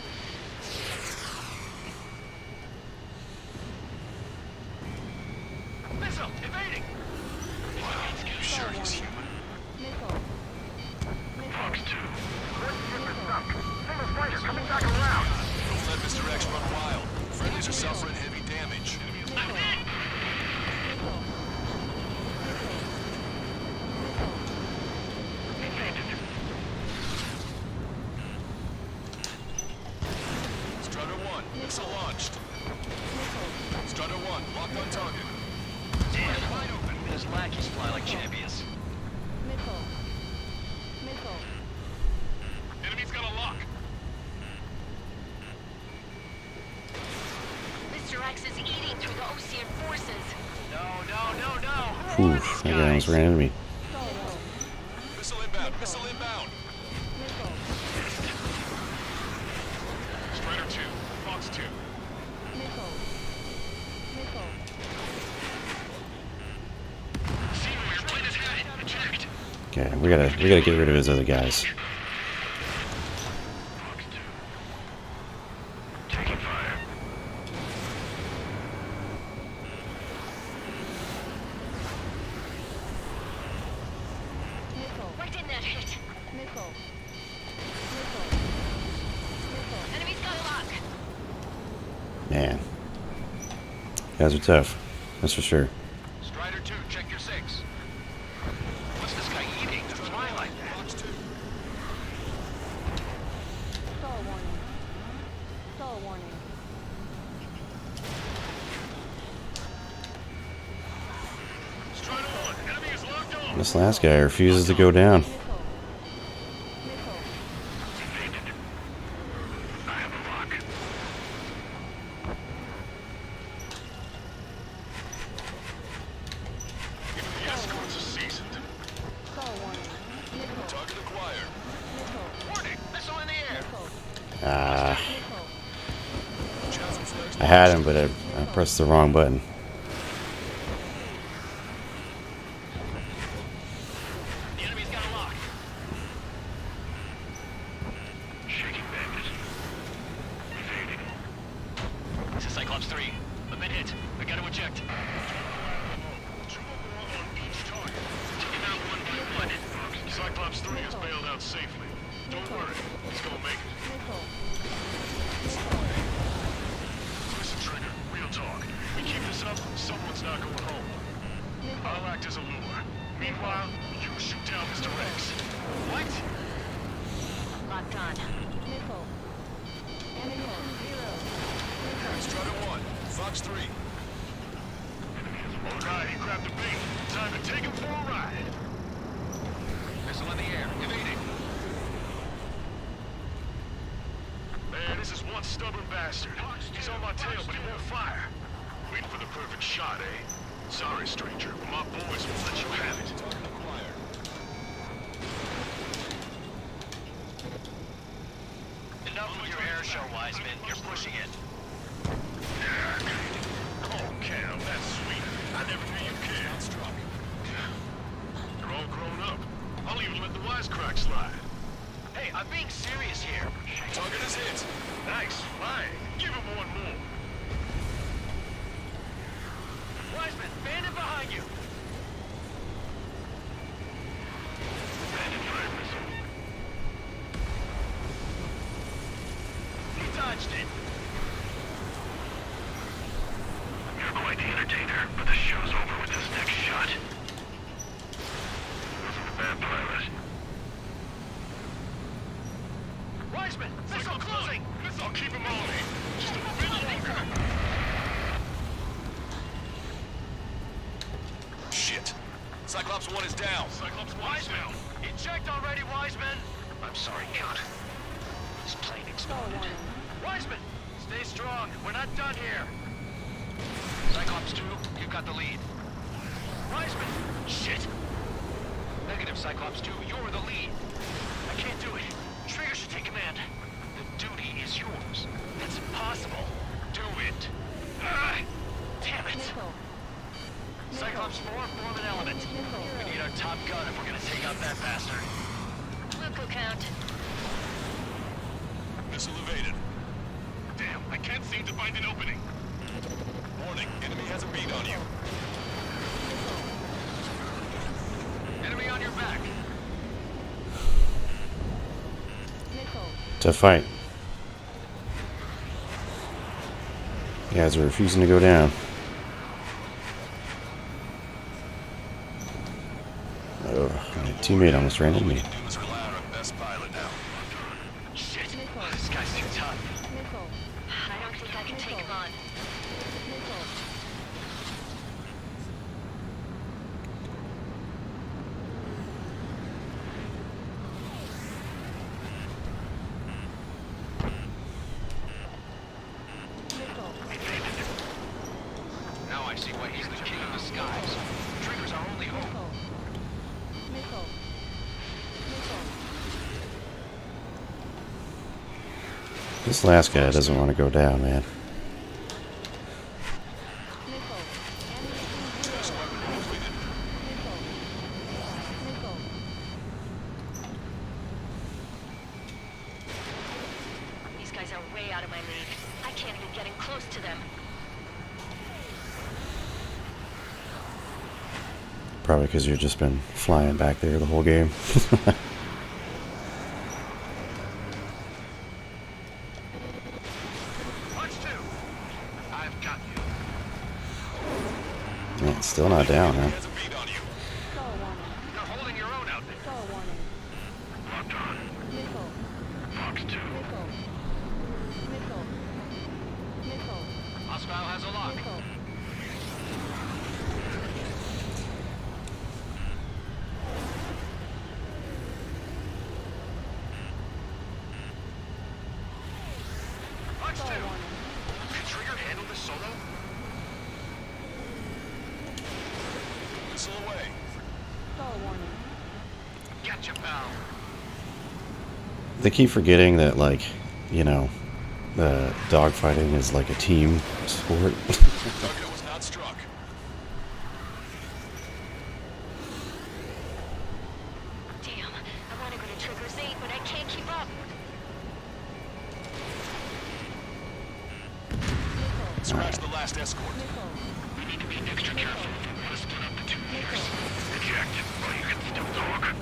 Missile! Evading! You sure he's human? Missile. Fox 2. One ship is sunk. Single fighter coming back around. Don't let Mr. X run wild. Friendlies are suffering heavy damage. Strutter 1, missile launched. Strutter 1, locked on target. Damn, wide open. His lackeys fly like champions. Missile. Missile. Enemy's got a lock. Mr. X is eating through the Osean forces. No. Whew, that guy almost ran into me. Missile inbound, missile inbound. Missile. Strider 2. Fox 2. Missile. Missile. See where your plane is headed. Eject. Okay. Okay, we gotta get rid of his other guys. Taking fire. Missile. Where did that hit? Missile. Missile. Missile. Enemy's got a lock. Man, you guys are tough. That's for sure. Strider 2, check your 6. What's this guy eating? That's why like that. Stall warning. Stall warning. Strider 1, enemy is locked on. This last guy refuses to go down. Missile. Missile. Evaded. I have a lock. Even the escorts are seasoned. Stall warning. Missile. Target acquired. Missile. Warning! Missile in the air! Missile. Ah, Missile. I had him, but I pressed the wrong button. The enemy's got a lock. Shaking bandit. Evading. This is Cyclops 3. I've been hit. I gotta eject. 2 or more on each target. Taking out one by one. Cyclops 3 has bailed out safely. Don't worry, he's gonna make it. Missile. Listen, Trigger, real talk. We keep this up, someone's not going home. I'll act as a lure. Meanwhile, you shoot down Mr. X. What? Locked on. Missile. Ammunition 0. Strider 1, Fox 3. All right, he grabbed the bait. Time to take him for a ride. Missile in the air. Evading. Man, this is one stubborn bastard. He's on my tail, but he won't fire. Waiting for the perfect shot, eh? Sorry, stranger, but my boys won't let you have it. Target acquired. Enough with your air show, Wiseman. You're pushing it. Oh, Cam, that's sweet. I never knew you cared. You're all grown up. I'll even let the wisecrack slide. Hey, I'm being serious here. Target is hit. Nice, fine. Give him one more. Wiseman, bandit behind you. Bandit fire missile. He dodged it. You're quite the entertainer, but the show's over with this next shot. Wasn't a bad pilot. Wiseman, missile closing. I'll keep him on me. Just a bit longer. Shit. Cyclops 1 is down. Cyclops 1 is down. Eject already, Wiseman. I'm sorry, Count. This plane Stall exploded. warning. Wiseman, stay strong. We're not done here. Cyclops 2, you've got the lead. Wiseman! Shit! Negative, Cyclops 2, you're the lead. I can't do it. Trigger should take command. The duty is yours. That's impossible. Do it. Damn it! Missile. Cyclops 4, form an element. We need our top gun if we're gonna take out that bastard. Luco count. Missile evaded. Damn, I can't seem to find an opening. Warning, enemy has a bead on you. Enemy on your back. Missile. Tough fight. You guys are refusing to go down. Oh, my teammate almost ran into me. Do is rely on our best pilot now. Shit. Missile. This guy's too tough. Missile. I don't think I can take him on. Missile. Missile. Now I see why he's the king of the skies. Trigger's our only hope. Missile. Missile. Missile. This last guy doesn't want to go down, man. Missile. Ammunition 0. Missile. Missile. them. Probably because you've just been flying back there the whole game. Punch 2. I've got you. Yeah, it's still not down, huh? Has a beat on you. Star warning. You're holding your own out there. Star warning. Locked on. Missile. Fox 2. Missile. Missile. Missile. Hostile has a lock. Missile. Punch 2. Star warning. Can Trigger handle this solo? Missile away. Star warning. Gotcha, pal. They keep forgetting that, like, you know, dogfighting is like a team sport. Target was not struck. Damn, I want to go to Trigger's 8, but I can't keep up. Missile. Scratch the last escort. Missile. We need to be extra careful. We want to split up the 2 meters. Eject while you can still talk.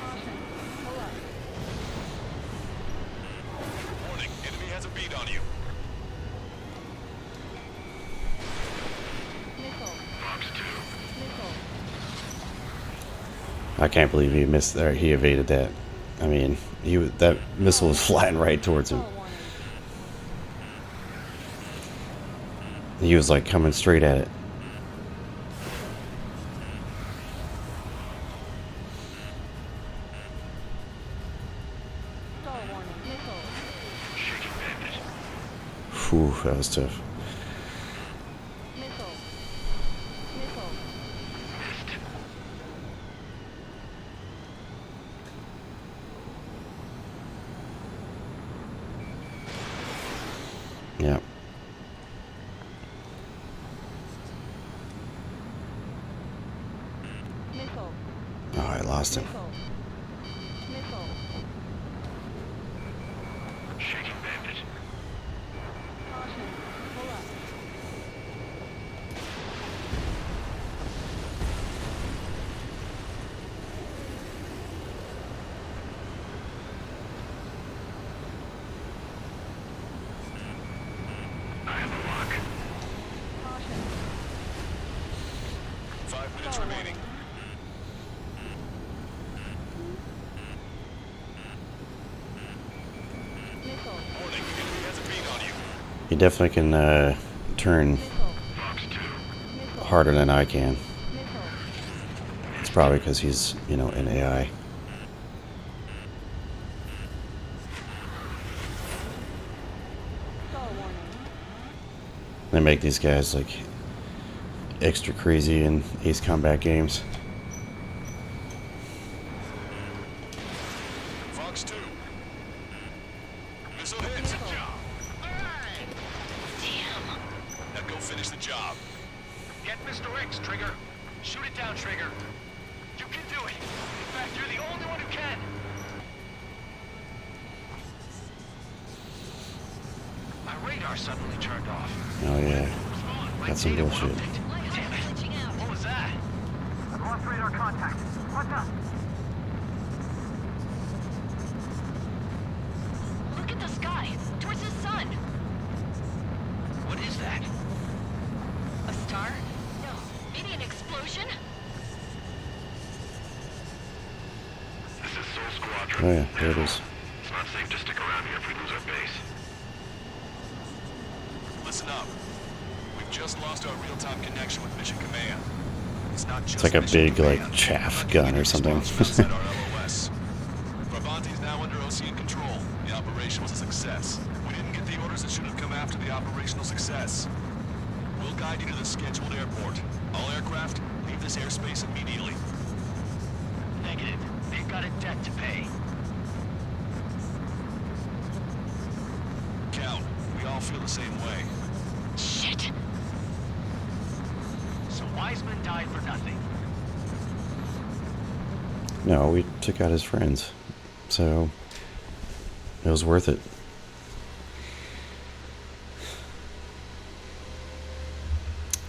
Caution. Pull up. Warning, enemy has a beat on you. Missile. Fox 2. Missile. I can't believe he missed there. He evaded that. I mean, that missile was flying right towards him. Star warning. He was like coming straight at it. Star warning. Missile. Shaking bandit. Whew, that was tough. Missile. Missile. Missed. Yeah. Missile. Oh, I lost him. Missile. Missile. Shaking bandit. Caution. Pull up. I have a lock. Caution. 5 minutes Star remaining. warning. Missile. Warning, enemy has a beat on you. He definitely can turn Missile. Fox 2. Missile. harder than I can. Missile. It's probably because he's, you know, an AI. Star warning. They make these guys like extra crazy in Ace Combat games. Fox 2. Missile hits. Damn. Now go finish the job. Get Mr. X, Trigger. Shoot it down, Trigger. You can do it. In fact, you're the only one who can. My radar suddenly turned off. Oh yeah, that's some bullshit. My heart's glitching out. What was that? I've lost radar contact. What's up? Look at the sky, towards the sun. What is that? A star? No, maybe an explosion? This is Soul Squadron. Oh yeah, there it is. It's not safe to stick around here if we lose our base. Listen up. We've just lost our real-time connection with Mission Command. It's not just It's like a Mission big like Command. chaff gun or something. Outside our LOS. Brabante is now under OCN control. The operation was a success. We didn't get the orders that should have come after the operational success. We'll guide you to the scheduled airport. All aircraft, leave this airspace immediately. Negative. They've got a debt to pay. all feel the same way. Shit. So Wiseman died for nothing. No, we took out his friends. So it was worth it.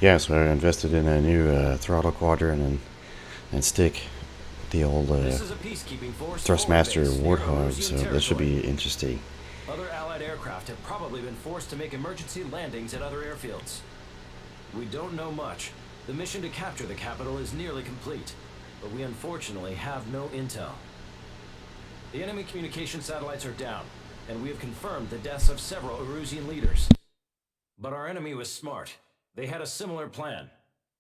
Yeah, so I invested in a new throttle quadrant and stick, the old This is a peacekeeping force Thrustmaster forward base near Warthog, Erusian so that should territory. be interesting. Other Allied aircraft have probably been forced to make emergency landings at other airfields. We don't know much. The mission to capture the capital is nearly complete, but we unfortunately have no intel. The enemy communication satellites are down, and we have confirmed the deaths of several Erusian leaders. But our enemy was smart. They had a similar plan.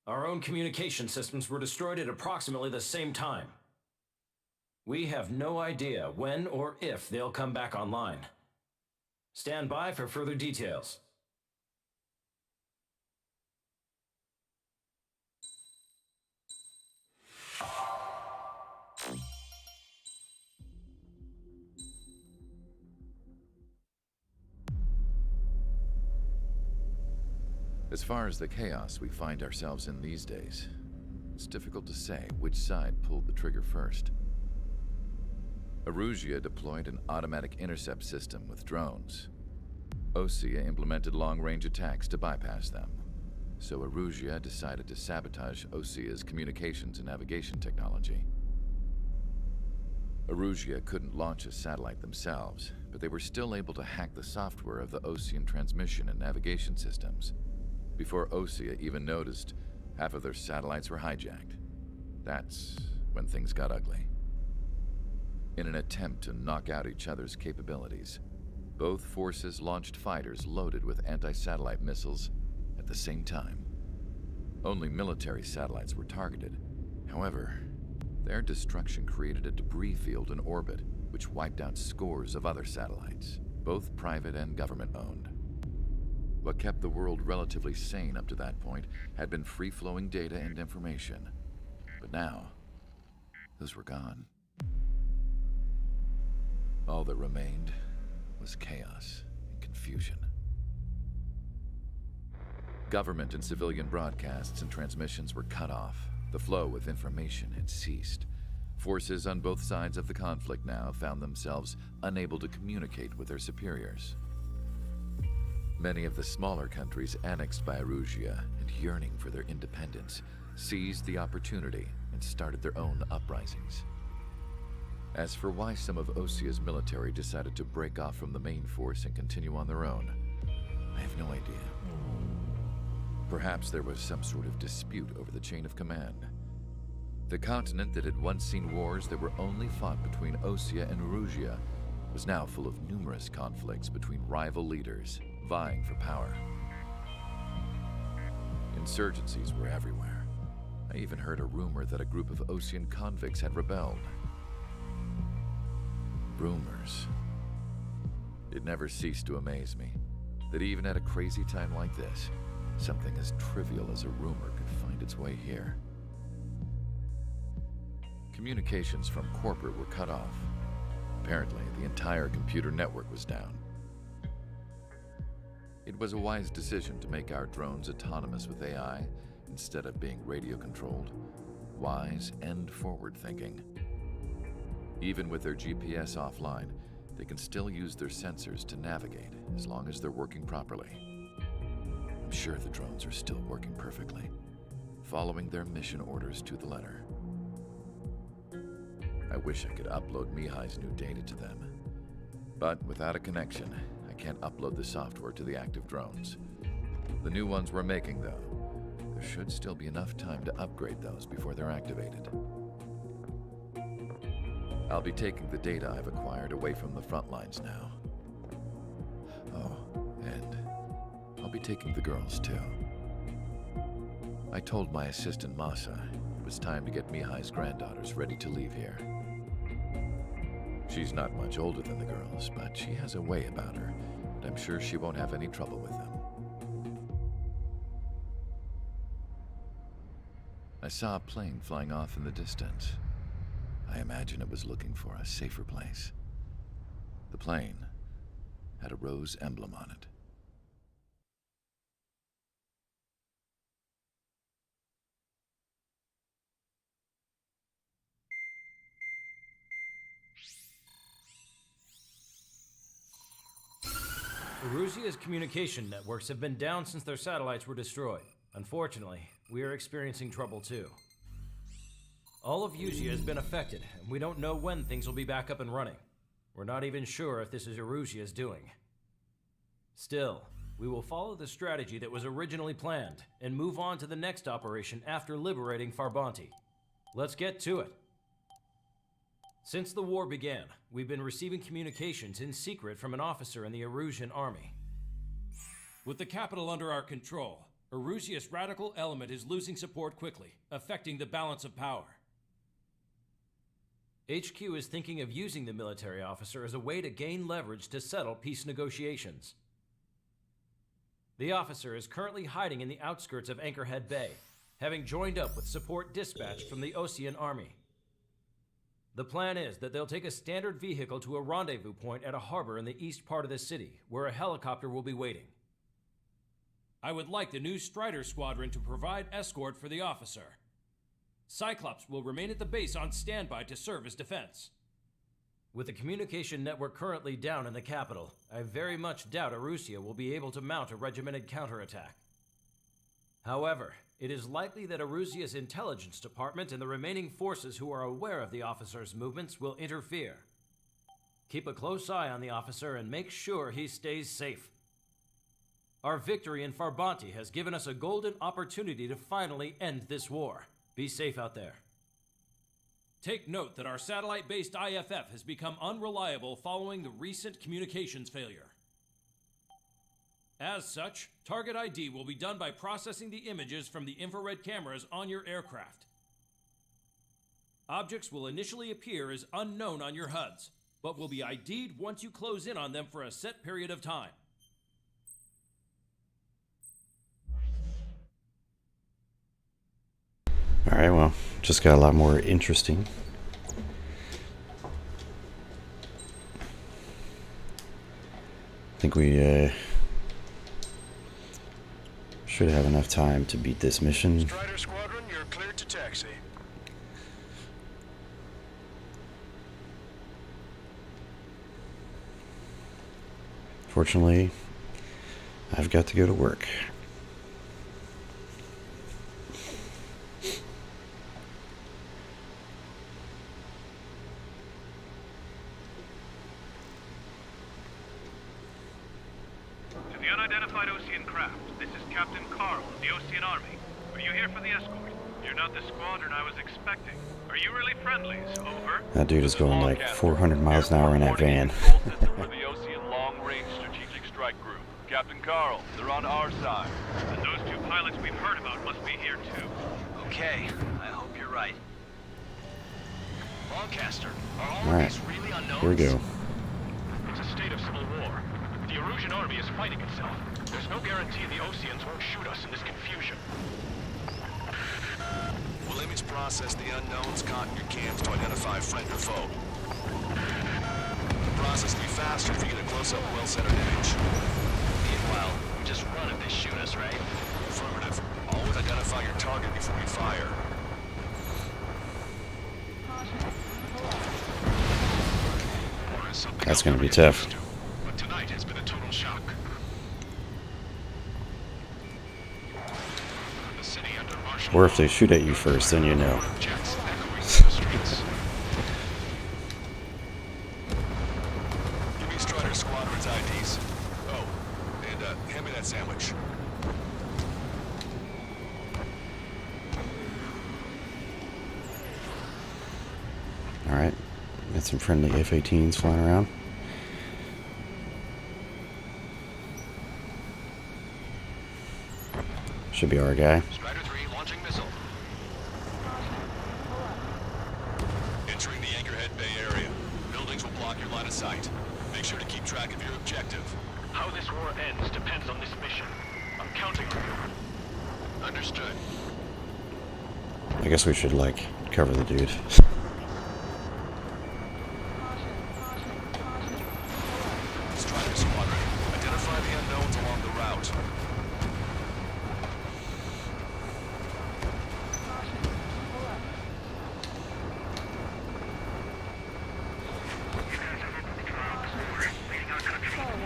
Our own communication systems were destroyed at approximately the same time. We have no idea when or if they'll come back online. Stand by for further details. As far as the chaos we find ourselves in these days, it's difficult to say which side pulled the trigger first. Erusia deployed an automatic intercept system with drones. Osea implemented long-range attacks to bypass them. So Erusia decided to sabotage Osea's communications and navigation technology. Erusia couldn't launch a satellite themselves, but they were still able to hack the software of the Osean transmission and navigation systems. Before Osea even noticed, half of their satellites were hijacked. That's when things got ugly. In an attempt to knock out each other's capabilities, both forces launched fighters loaded with anti-satellite missiles at the same time. Only military satellites were targeted. However, their destruction created a debris field in orbit, which wiped out scores of other satellites, both private and government-owned. What kept the world relatively sane up to that point had been free-flowing data and information. But now, those were gone. All that remained was chaos and confusion. Government and civilian broadcasts and transmissions were cut off. The flow of information had ceased. Forces on both sides of the conflict now found themselves unable to communicate with their superiors. Many of the smaller countries annexed by Erusia and yearning for their independence seized the opportunity and started their own uprisings. As for why some of Osea's military decided to break off from the main force and continue on their own, I have no idea. Perhaps there was some sort of dispute over the chain of command. The continent that had once seen wars that were only fought between Osea and Erusia was now full of numerous conflicts between rival leaders vying for power. Insurgencies were everywhere. I even heard a rumor that a group of Osean convicts had rebelled. Rumors. It never ceased to amaze me that even at a crazy time like this, something as trivial as a rumor could find its way here. Communications from corporate were cut off. Apparently, the entire computer network was down. It was a wise decision to make our drones autonomous with AI instead of being radio-controlled. Wise and forward-thinking. Even with their GPS offline, they can still use their sensors to navigate as long as they're working properly. I'm sure the drones are still working perfectly, following their mission orders to the letter. I wish I could upload Mihai's new data to them. But without a connection, I can't upload the software to the active drones. The new ones we're making, though, there should still be enough time to upgrade those before they're activated. I'll be taking the data I've acquired away from the front lines now. Oh, and I'll be taking the girls, too. I told my assistant Masa it was time to get Mihai's granddaughters ready to leave here. She's not much older than the girls, but she has a way about her, and I'm sure she won't have any trouble with them. I saw a plane flying off in the distance. I imagine it was looking for a safer place. The plane had a rose emblem on it. Erusia's communication networks have been down since their satellites were destroyed. Unfortunately, we are experiencing trouble too. All of Usia has been affected, and we don't know when things will be back up and running. We're not even sure if this is Erusia's doing. Still, we will follow the strategy that was originally planned and move on to the next operation after liberating Farbanti. Let's get to it. Since the war began, we've been receiving communications in secret from an officer in the Erusian army. With the capital under our control, Erusia's radical element is losing support quickly, affecting the balance of power. HQ is thinking of using the military officer as a way to gain leverage to settle peace negotiations. The officer is currently hiding in the outskirts of Anchorhead Bay, having joined up with support dispatched from the Osean army. The plan is that they'll take a standard vehicle to a rendezvous point at a harbor in the east part of the city, where a helicopter will be waiting. I would like the new Strider Squadron to provide escort for the officer. Cyclops will remain at the base on standby to serve as defense. With the communication network currently down in the capital, I very much doubt Erusia will be able to mount a regimented counterattack. However, it is likely that Erusia's intelligence department and the remaining forces who are aware of the officer's movements will interfere. Keep a close eye on the officer and make sure he stays safe. Our victory in Farbanti has given us a golden opportunity to finally end this war. Be safe out there. Take note that our satellite-based IFF has become unreliable following the recent communications failure. As such, target ID will be done by processing the images from the infrared cameras on your aircraft. Objects will initially appear as unknown on your HUDs, but will be ID'd once you close in on them for a set period of time. Alright, well, just got a lot more interesting. I think we should have enough time to beat this mission. Strider Squadron, you're cleared to taxi. Fortunately, I've got to go to work. To the unidentified Osean craft, this is Captain Carl of the Osean Army. Are you here for the escort? You're not the squadron I was expecting. Are you really friendlies? Over. That dude is going like 400 miles an hour in that van. For the Osean Long-Range Strategic Strike Group. Captain Carl, they're on our side. And those two pilots we've heard about must be here too. Okay, I hope you're right. Lancaster, are all Alright, of these really unknowns? here we go. It's a state of civil war. The Erusian army is fighting itself. There's no guarantee the Oseans won't shoot us in this confusion. We'll image process the unknowns caught in your cams to identify friend or foe. The process will be faster if you get a close-up, well-centered image. Meanwhile, we just run if they shoot us, right? Affirmative. Always identify your target before you fire. That's gonna be tough. But tonight has been a total shock. The city under martial Or if they shoot at you first, then you know. jets echoing through the streets. Give me Strider Squadron's IDs. Oh, and hand me that sandwich. Alright, got some friendly F-18s flying around. Should be our guy. Strider 3 launching missile. Entering the Anchorhead Bay area. Buildings will block your line of sight. Make sure to keep track of your objective. How this war ends depends on this mission. I'm counting on you. Understood. I guess we should, like, cover the dude. Strider Squadron, identify the unknowns along the route.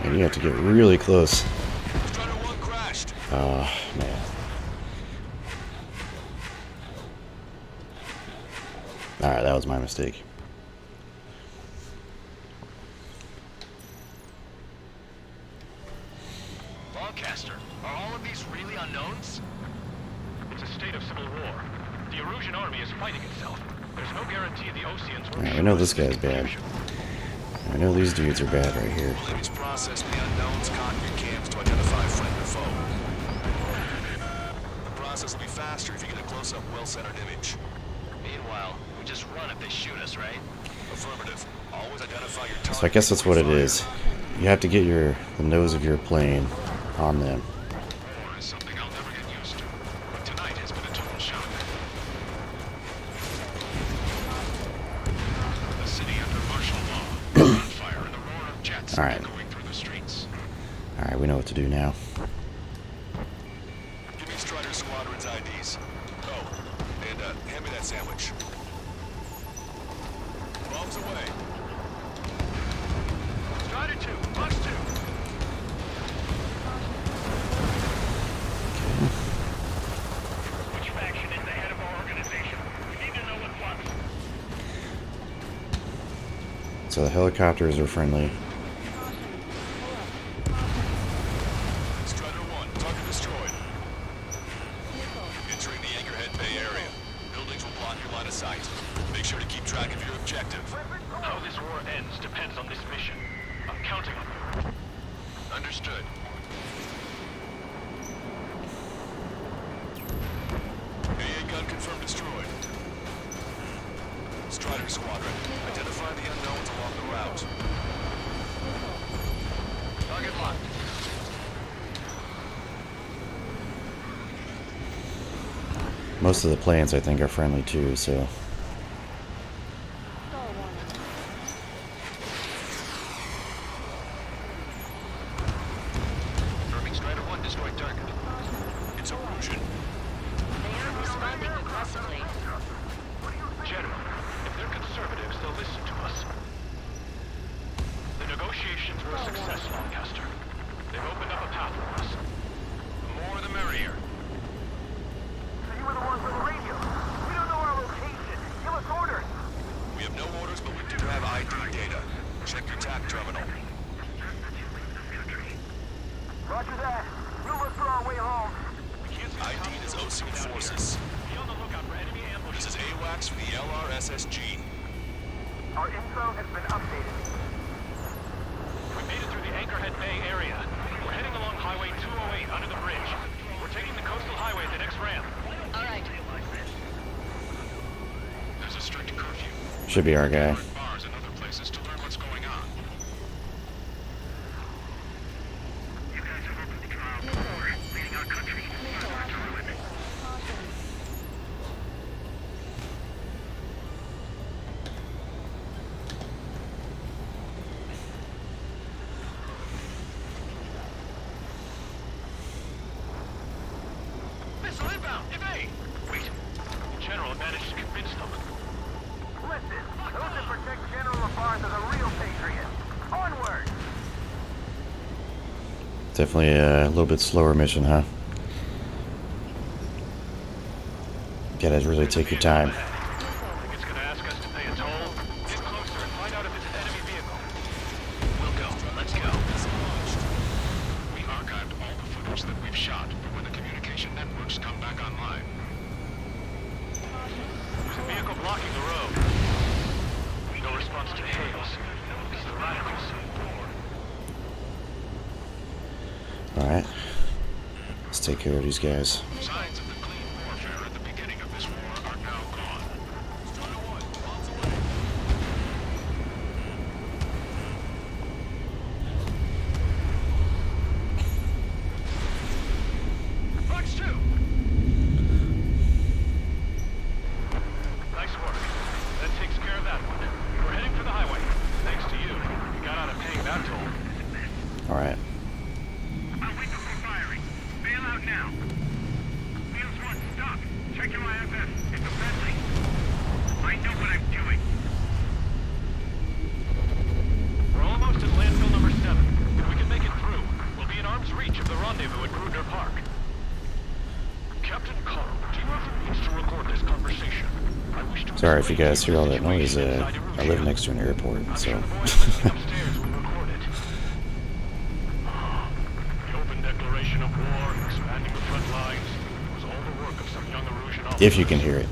Maybe You have to get really close. Strider 1 crashed. Oh, man. Alright, that was my mistake. Lancaster, are all of these really unknowns? It's a state of civil war. The Erusian army is fighting itself. There's no guarantee the Oseans will... Alright, we know this guy's bad. I know these dudes are bad right here. Police process the unknowns, cock your cams to identify friend or foe. The process will be faster if you get a close-up, well-centered image. Meanwhile, we just run if they shoot us, right? Affirmative. Always identify your target. So I guess that's what it is. You have to get the nose of your plane on them. War is something I'll never get used to. But tonight has been a total shock. The city under martial law, on fire, and the roar of jets All right. going through the streets. Alright, we know what to do now. Give me Strider Squadron's IDs. Oh, and hand me that sandwich. Bombs away. Strider 2, Fox 2. Which faction is the head of our organization? We need to know what wants. So the helicopters are friendly. Strider 1, target destroyed. Entering the Anchorhead Bay area. Buildings will block your line of sight. Make sure to keep track of your objective. How this war ends depends on this mission. I'm counting on you. Understood. AA gun confirmed destroyed. Strider Squadron, identify the unknowns along the route. Target locked. Most of the planes, I think, are friendly too, so... Stall warning. Confirming Strider 1 destroyed target. It's Erusian. They are responding aggressively. General, if they're conservatives, they'll listen to us. The negotiations were a success, Lancaster. They've opened up a path for us. The more the merrier. So you were the ones with the radio. We don't know our location. Give us orders. We have no orders, but we do have ID data. Check your TAC terminal. Roger that. We'll look for our way home. ID is Osean forces. Be on the lookout for enemy ambushes. This is AWACS for the LRSSG. Our info has been updated. We made it through the Anchorhead Bay area. We're heading along Highway 208 under the bridge. We're taking the coastal highway at the next ramp. All right. There's a strict curfew. Should be our guy. Bars and other places to learn what's going on. You guys have opened the trial before, leading our country. Caution. Missile inbound! Evade! Wait. General managed to convince them. Listen, those that protect General LaFarge are the real patriots. Onward! Definitely a little bit slower mission, huh? Gotta really take your time. Think it's gonna ask us to pay a toll? Get closer and find out if it's an enemy vehicle. We'll go. Let's go. We archived all the footage that we've shot for when the communication networks come back online. There's a vehicle blocking the road. No response to hails. It's the radicals. Alright. Let's take care of these guys. Signs of the clean warfare at the beginning of this war are now gone. Strider 1, bombs away. Fox 2! Nice work. That takes care of that one. We're heading for the highway. Thanks to you. We got out of paying that toll. Alright. I'll wait before firing. Bail out now. Wheels 1, stop. Check your IFS. It's a friendly. I know what I'm doing. We're almost at landfill number 7. If we can make it rendezvous at Grunder Park. Captain Carl, do you have the means to record this conversation? I wish to Sorry if you guys hear all that noise. I live next to an airport, so. upstairs will record it. The open declaration of war, expanding the front lines, was all the work of some young Erusian officers. If you can hear it.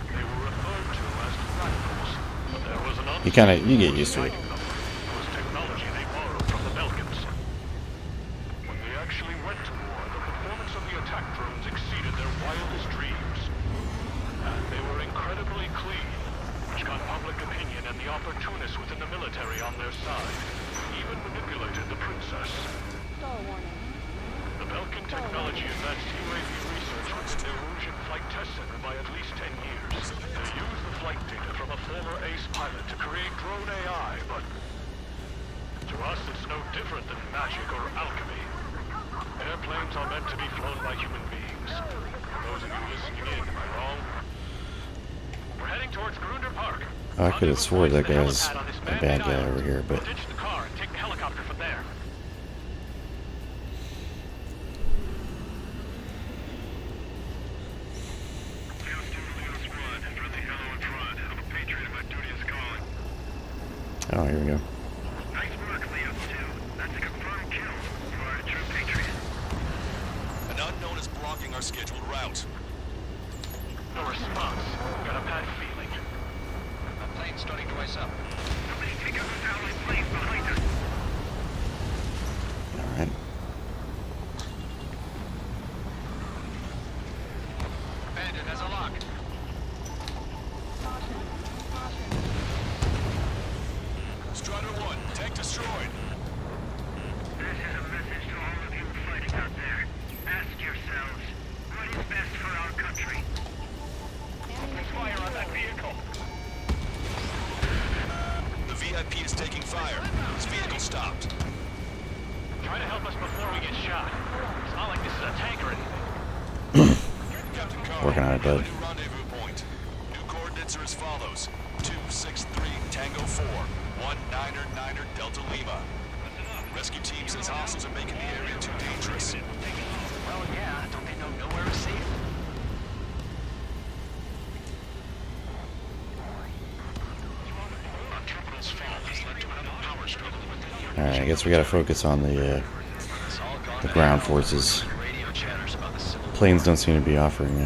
They were referred to as radicals, but there was an You get used to it. was technology they borrowed from the Belkans. When they actually went to war, the performance of the attack drones exceeded their wildest dreams. And they were incredibly clean, which got public opinion and the opportunists within the military on their side. Even manipulated the princess. Stall warning. The Belkan technology advanced UAV research within the Erusian Flight Test Center by at least 10 years. They used the flight data from a former ace pilot to create drone AI, but to us it's no different than magic or alchemy. Airplanes are meant to be flown by human beings. For those of you listening in, am I wrong? We're heading towards Grunder Park. I could have swore that guy's a bad guy over here, but Ditch the car and take the helicopter from there. oh, here we go. Nice work, Leo 2. That's a confirmed kill. You are a true patriot. An unknown is blocking our scheduled route. No response. Got a bad feeling. A plane starting to ice up. Somebody take out those allied planes behind us. All right. Bandit has a lock. Caution. Caution. Strider 1, tank destroyed. This is a message to all of you fighting out there. Ask yourselves, what is best for our country? Fire on that vehicle. The VIP is taking fire. His vehicle stopped. Try to help us before we get shot. It's not like this is a tank or anything. Captain Carl, Working on it, bud. new rendezvous point. New coordinates are as follows. 263 Tango 4, 19er Delta Lima. Rescue team says hostiles are making the area too dangerous. Well, yeah, don't they know nowhere is safe? Capital's fall has led to another power struggle with the All right. I guess we got to focus on the ground forces. radio chatters about the civil Planes don't seem to be offering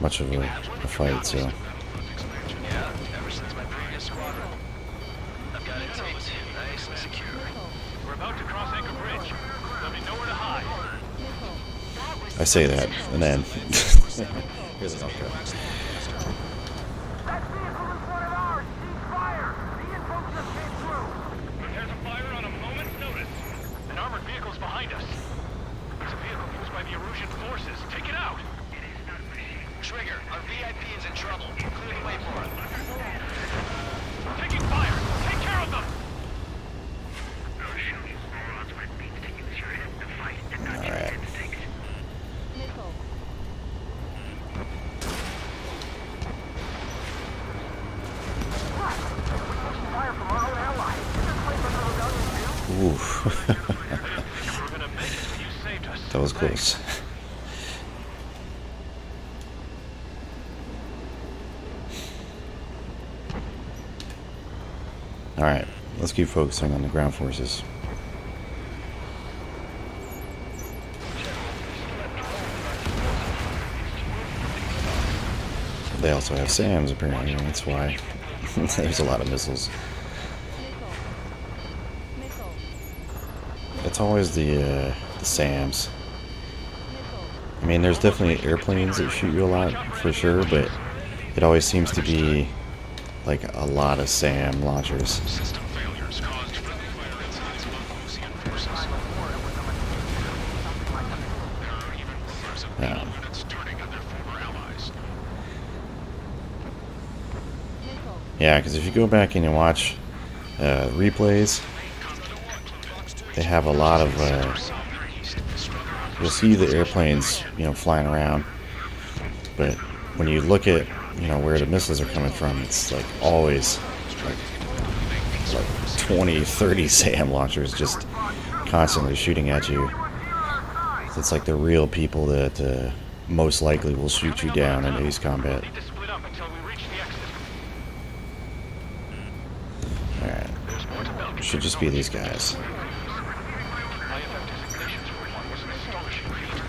much of a fight, so. Yeah, ever since my previous squadron. I've got it taped, nice and secure. We're about to cross Anchor Bridge. There'll be nowhere to hide. I say that, and then here's an outro. That vehicle is one of ours. Cease fire. The info just came through. There's a fire on a moment's notice. An armored vehicle's behind us. It's a vehicle used by the Erusian forces. Take it out. It is not a machine. Trigger, our VIP is in trouble. Clear the way for it. Taking fire. Take care of them. All right. Missile. Fire from our own allies. Is this place under rebellion too? Oof. We're gonna make it, but you saved us. That was close. All right, let's keep focusing on the ground forces. They also have SAMs apparently, and that's why there's a lot of missiles. Missile. Missile. It's always the SAMs. Missile. I mean, there's definitely airplanes that shoot you a lot, for sure, but it always seems to be like a lot of SAM launchers. System failures caused friendly fire incidents among Lucian forces. There are even rumors of Yeah. naval units turning on their former allies. Missile. Yeah, because if you go back and you watch replays, they have a lot of. You'll see the airplanes, flying around, but when you look at, where the missiles are coming from, it's like always like 20, 30 SAM launchers just constantly shooting at you. It's like the real people that most likely will shoot you down in Ace Combat. Need to split up until we reach the exit. Alright. There's more to Belgium. Should just be these guys. IFF designations for one was an astonishing feat.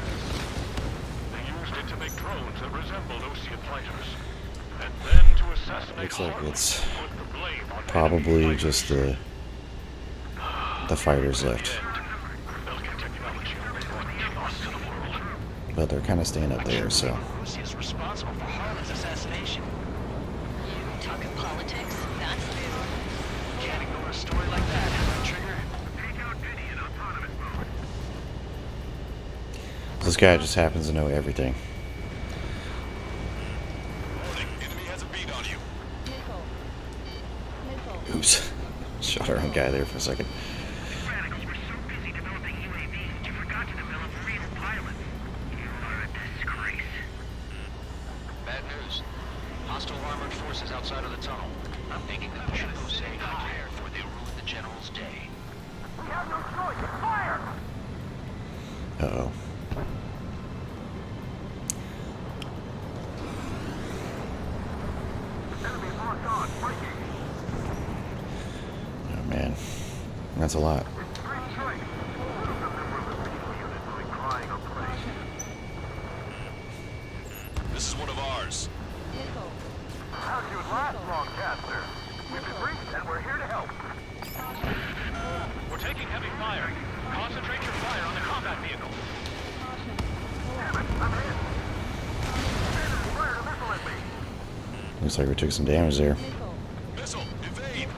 They used it to make drones that resembled Osean fighters. And then to assassinate Looks like Harlem, it's put the blame on probably enemy just fighters. the fighters left. Belgian technology only brought chaos to the world. But they're kind of staying up there, so. Lucy is responsible for Harlan's assassination. Talking politics? That's new. Can't ignore a story like that, Trigger. Take out Vinny in autonomous mode. This guy just happens to know everything. Warning, enemy has a beat on you. Missile. Missile. Oops. Shot our own guy there for a second. Radicals were so busy developing UAVs, you forgot to develop real pilots. You are a disgrace. Bad news. Hostile armored forces outside of the tunnel. I'm thinking that we should go say hi before they ruin the general's day. We have no choice. Fire! Uh-oh. Enemy locked on. Breaking. Oh, man. That's a lot. Three strikes. None of them were listening units like crying or praying. This is one of ours. Missile. How'd you last, Longcaster? We've been briefed and we're here to help. We're taking heavy fire. Concentrate your fire on the combat vehicle. Damn it, I'm hit. Enemy fired a missile at me. Looks like we took some damage there. Missile. Missile, evade! Missile.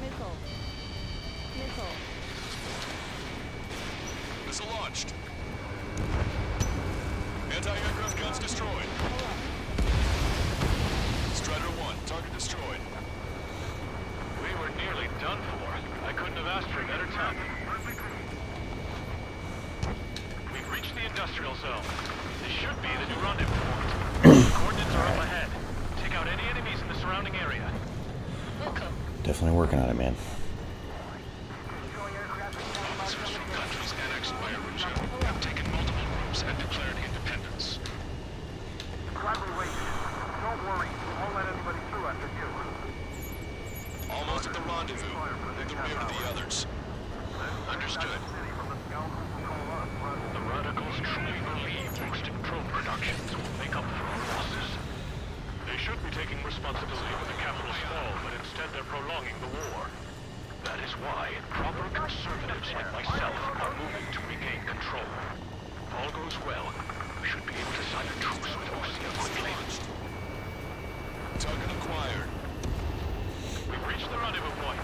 Missile. Missile. Missile launched. Anti-aircraft guns destroyed. Strider 1, target destroyed. We were nearly done for. I couldn't have asked for a better time. We've reached the industrial zone. This should be the new rendezvous point. Coordinates are up ahead. Take out any enemies in the surrounding area. Definitely working on it, man. Officers from countries annexed by Arusha have taken multiple groups and declared independence. Gladly wait. Don't worry. We won't let anybody through after you. Almost at the rendezvous. In the rear of the others. Understood. The radicals truly believe boosting drone productions will make up for our losses. They should be taking responsibility for the capital's fall, but instead they're prolonging the war. That is why proper conservatives like myself are moving to regain control. If all goes well, we should be able to sign a truce with Osea quickly. Target acquired. We've reached the rendezvous point.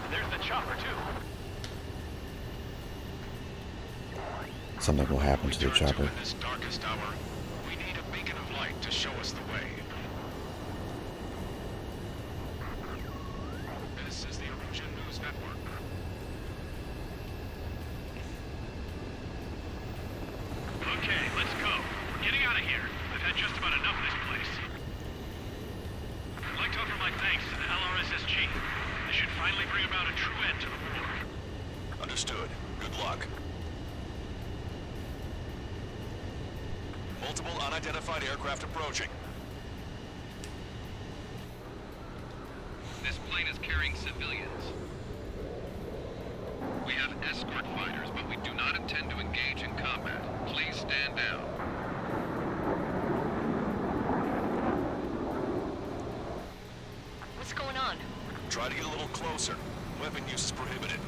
There's the chopper, too. Something will happen to the Return chopper. in this darkest hour. We need a beacon of light to show us the way. This is the Arusha News Network. Okay, let's go. We're getting out of here. I've had just about enough of this place. I'd like to offer my thanks to the LRSSG. This should finally bring about a true end to the war. Understood. Good luck. Multiple unidentified aircraft approaching. This plane is carrying civilians. We have escort fighters, but we do not intend to engage in combat. Please stand down. What's going on? Try to get a little closer. Weapon use is prohibited.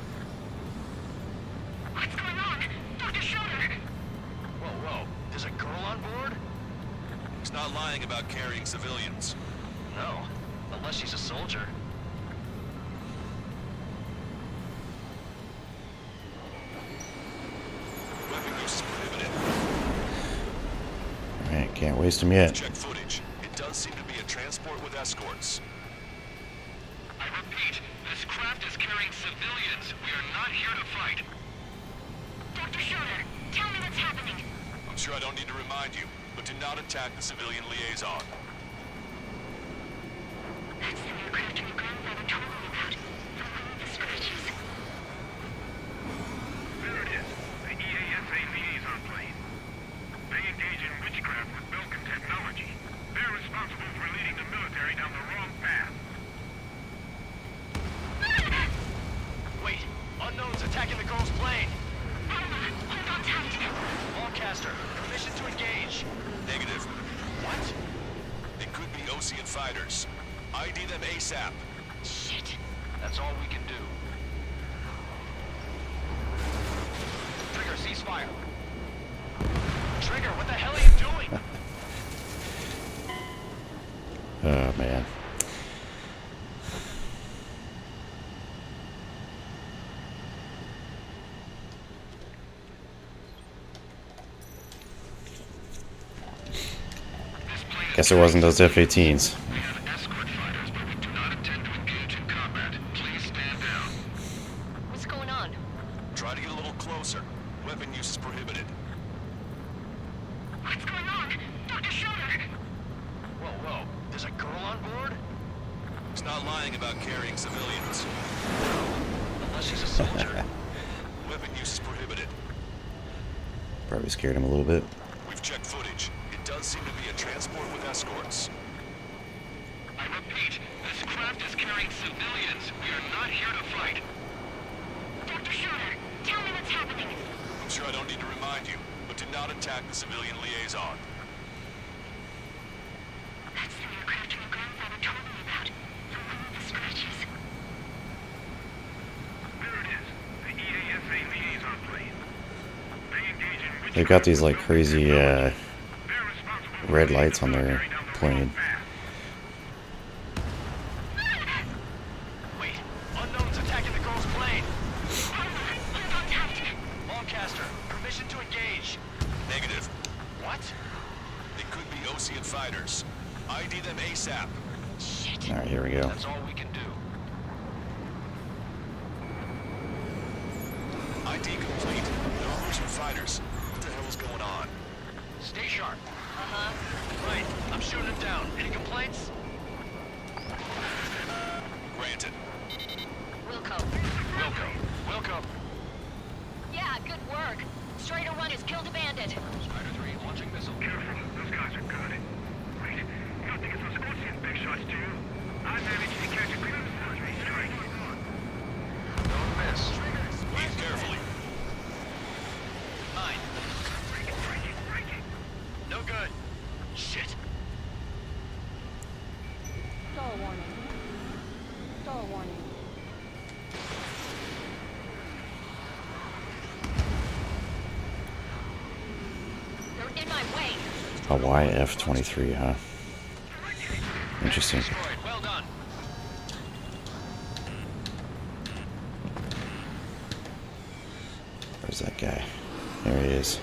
What's going on? Dr. Schroeder! Whoa. There's a girl on board? He's not lying about carrying civilians. No. Unless she's a soldier. Weapon use is prohibited. Alright, can't waste them yet. Check footage. It does seem to be a transport with escorts. I repeat, this craft is carrying civilians. We are not here to fight. Dr. Schroeder, tell me what's happening. I'm sure I don't need to remind you, but do not attack the civilian liaison. That's the aircraft your grandfather told me about. The one with the scratches. ASAP. Shit. That's all we can do. Trigger, ceasefire. Trigger, what the hell are you doing? Oh man. Guess it wasn't those F-18s. We have escort fighters, but we do not intend to engage in combat. Please stand down. What's going on? Try to get a little closer. Weapon use is prohibited. What's going on? Dr. Schroeder! Whoa, whoa. There's a girl on board? He's not lying about carrying civilians. Unless she's a soldier. Weapon use is prohibited. Probably scared him a little bit. We've checked footage. It does seem to be a transport with escorts. I repeat, this craft is carrying civilians. We are not here to fight. Dr. Schroeder, tell me what's happening. I'm sure I don't need to remind you, but do not attack the civilian liaison. That's the aircraft my grandfather told me about. The one with the scratches. There it is. The EASA liaison plane. They engage in They've got these like crazy red lights on their plane. Wait, unknown's attacking the girl's plane. Lancaster, permission to engage. Negative. What? They could be Osean fighters. ID them ASAP. Shit. Alright, here we go. That's all we can do. ID complete. No Osean fighters. What the hell is going on? Stay sharp. Uh-huh. Right, I'm shooting him down. Any complaints? Granted. Wilco. Wilco. Yeah, good work. Strider 1 has killed a bandit. Strider 3 launching missile. Careful, those guys are good. Wait, you don't think it's those Ocean big shots, do you? I managed to catch a glimpse of three strikes. Don't miss. Lead carefully. 9. Breaking. No good. Shit. Stall warning. Stall warning. They're in my way. A YF-23, huh? Interesting. Destroyed. Well done. Where's that guy? There he is.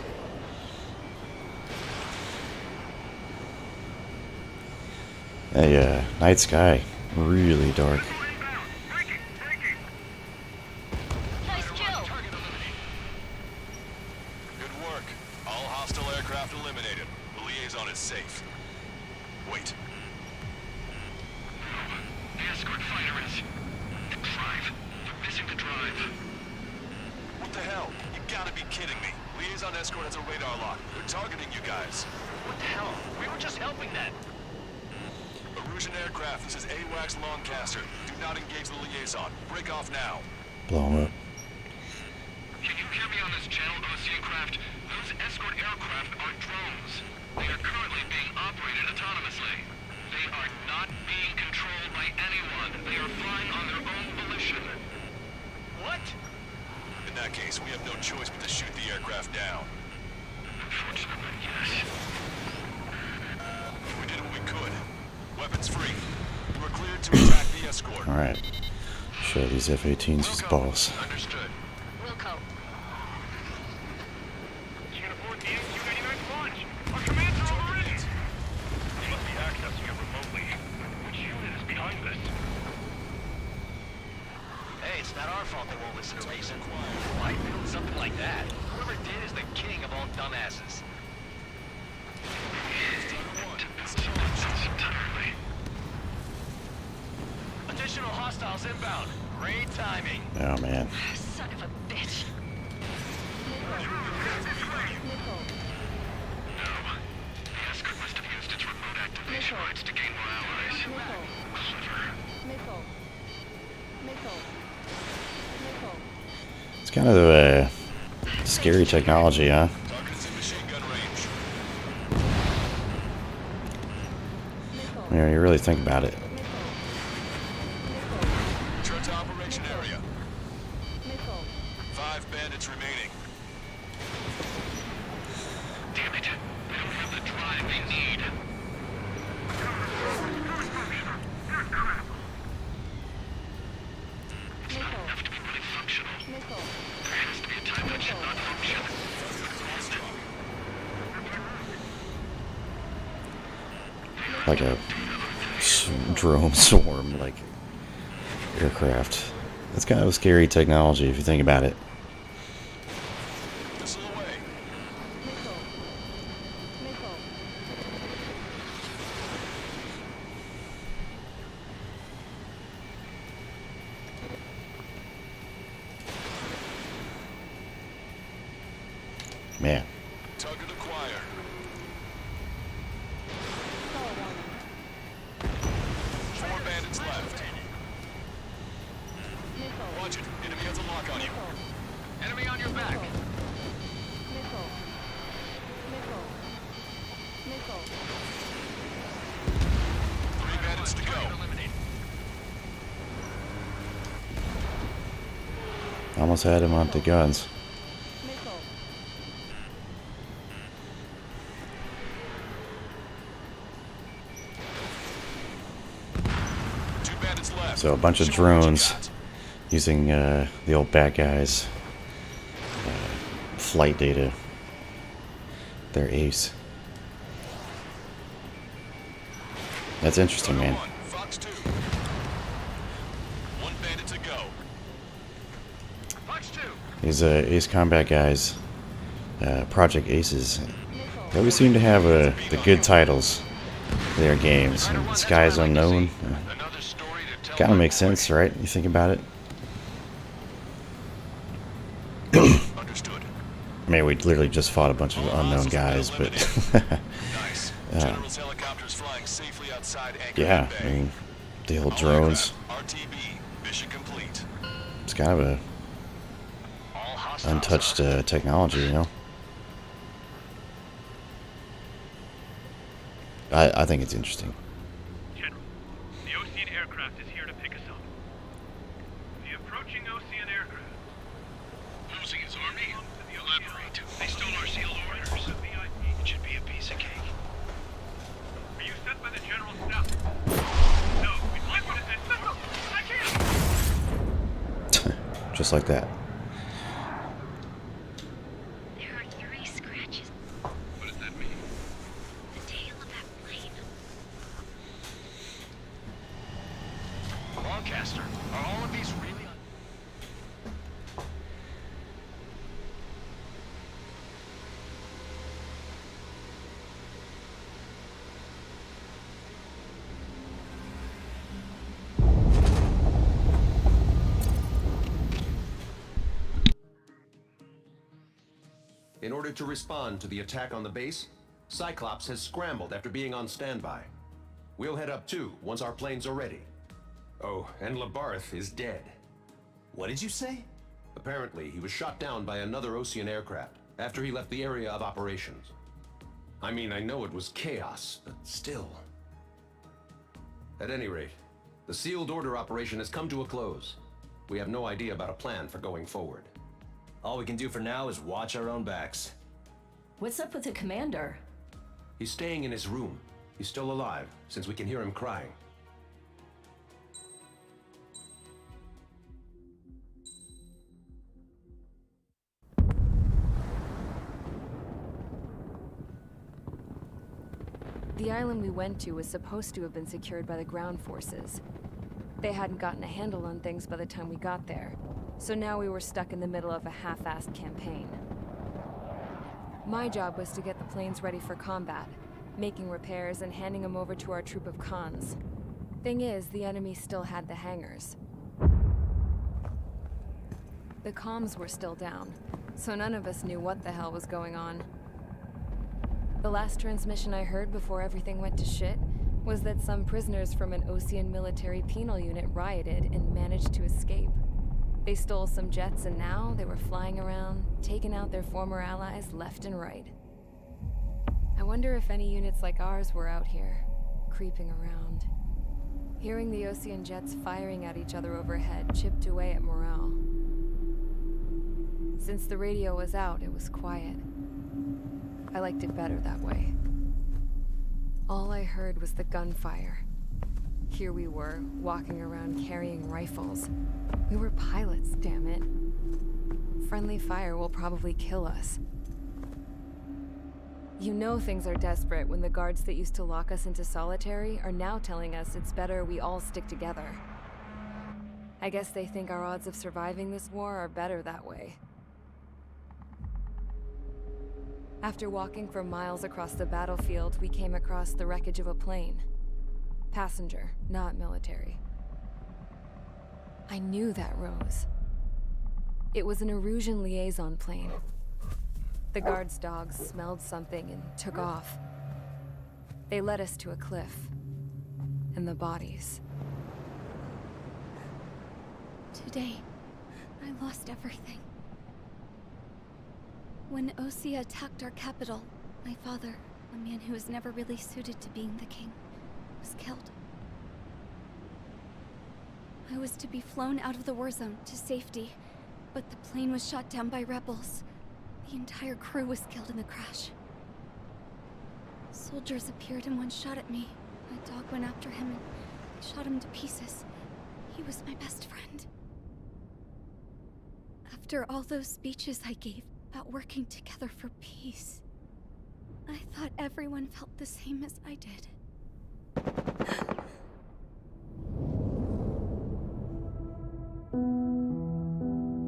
Hey, night sky. Really dark. Nice kill. Target eliminated. Good work. All hostile aircraft eliminated. The liaison is safe. Wait. The escort fighter is... Drive. They're missing the drive. What the hell? You gotta be kidding me. Liaison escort has a radar lock. They're targeting you guys. What the hell? We were just helping them. Erusian aircraft, this is AWACS Lancaster. Do not engage the liaison. Break off now. Blow him up. Can you hear me on this channel, Ocean craft? Those escort aircraft are drones. They are currently being operated autonomously. They are not being controlled by anyone. They are flying on their own volition. What? In that case, we have no choice but to shoot the aircraft down. Unfortunately, yes. We did what we could. Weapons free. You are cleared to attack the escort. Alright. Show these F-18s his balls. Understood. Wilco. You can afford the MQ-99 launch. Our commands are already. They must be accessing it remotely. Which unit is behind this? Hey, it's not our fault they won't listen to reason. Why build something like that? Whoever did is the king of all dumbasses. Entirely. Additional hostiles inbound. Great timing. Oh man. Son of a bitch. Missile. No. The escort must have used its remote activation Missile. rights to gain more allies. Missile. Clever. Missile. Missile. Missile. It's kind of scary technology, huh? Target's in machine gun range. Missile. You know, you really think about it. Missile. Damn it. They don't have the drive they need. Missile. Have to be really functional. Missile. There has to be a time when it should not function. Like a drone swarm, like aircraft. That's kind of scary technology if you think about it. Missile away. Missile. Missile. Man. Target acquired. Stall warning. 4 bandits left. Missile. Watch it. Enemy has a lock on you. Missile. Enemy on your back. Missile. Missile. Missile. 3 bandits to go. Almost had him on the guns. Missile. Two bandits left. So a bunch of Show 'em what you drones got. using the old bad guys' flight data. They're ace. That's interesting, man. One, Fox 2. 1 bandit to go. Fox 2. These ace combat guys, Project Aces, they always seem to have the good titles for their games. And Skies Unknown Another story to tell. kind of makes sense, right? You think about it. Understood. I mean, we literally just fought a bunch of unknown guys, but Nice. General's helicopters flying safely outside Anchorhead yeah, Bay. I mean, the old All drones. aircraft, RTB. Mission complete. It's kind of a All hostiles untouched technology, you know. I think it's interesting. General, the Ocean aircraft is here to pick us up. The approaching Ocean aircraft. Losing his army? Elaborate. They stole our sealed orders. It should be a piece of cake. Are you sent by the General's staff? No, we'd like you to send missiles. I can't. Just like that. There are 3 scratches. What does that mean? The tail of that plane. Lancaster, are all of these really In order to respond to the attack on the base, Cyclops has scrambled after being on standby. We'll head up too once our planes are ready. Oh, and Labarth is dead. What did you say? Apparently, he was shot down by another Ocean aircraft after he left the area of operations. I mean, I know it was chaos, but still. At any rate, the sealed order operation has come to a close. We have no idea about a plan for going forward. All we can do for now is watch our own backs. What's up with the commander? He's staying in his room. He's still alive, since we can hear him crying. The island we went to was supposed to have been secured by the ground forces. They hadn't gotten a handle on things by the time we got there, so now we were stuck in the middle of a half-assed campaign. My job was to get the planes ready for combat, making repairs and handing them over to our troop of cons. Thing is, the enemy still had the hangars. The comms were still down, so none of us knew what the hell was going on. The last transmission I heard before everything went to shit was that some prisoners from an Ocean military penal unit rioted and managed to escape. They stole some jets and now they were flying around, taking out their former allies left and right. I wonder if any units like ours were out here, creeping around. Hearing the Ocean jets firing at each other overhead chipped away at morale. Since the radio was out, it was quiet. I liked it better that way. All I heard was the gunfire. Here we were, walking around carrying rifles. We were pilots, damn it. Friendly fire will probably kill us. You know things are desperate when the guards that used to lock us into solitary are now telling us it's better we all stick together. I guess they think our odds of surviving this war are better that way. After walking for miles across the battlefield, we came across the wreckage of a plane. Passenger, not military. I knew that rose. It was an Erusian liaison plane. The guard's dogs smelled something and took off. They led us to a cliff. And the bodies. Today, I lost everything. When Osea attacked our capital, my father, a man who was never really suited to being the king, was killed. I was to be flown out of the war zone to safety, but the plane was shot down by rebels. The entire crew was killed in the crash. Soldiers appeared and one shot at me. My dog went after him and shot him to pieces. He was my best friend. After all those speeches I gave about working together for peace, I thought everyone felt the same as I did.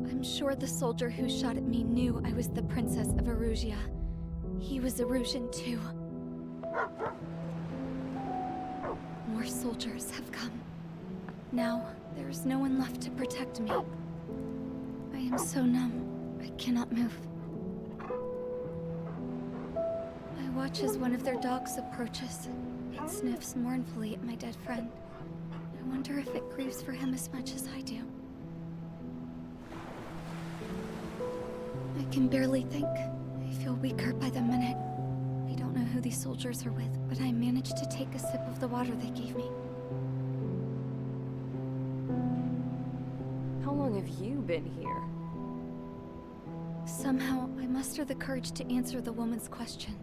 I'm sure the soldier who shot at me knew I was the Princess of Erusia. He was Erusian too. More soldiers have come. Now, there is no one left to protect me. I am so numb, I cannot move. I watch as one of their dogs approaches. It sniffs mournfully at my dead friend. I wonder if it grieves for him as much as I do. I can barely think. I feel weaker by the minute. I don't know who these soldiers are with, but I managed to take a sip of the water they gave me. How long have you been here? Somehow, I muster the courage to answer the woman's question.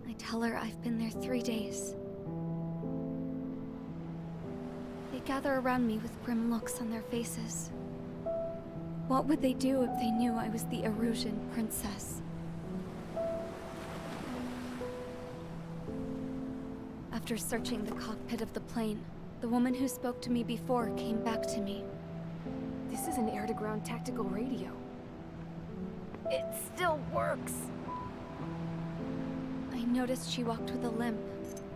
I tell her I've been there 3 days. They gather around me with grim looks on their faces. What would they do if they knew I was the Erusian princess? After searching the cockpit of the plane, the woman who spoke to me before came back to me. This is an air-to-ground tactical radio. It still works! I noticed she walked with a limp.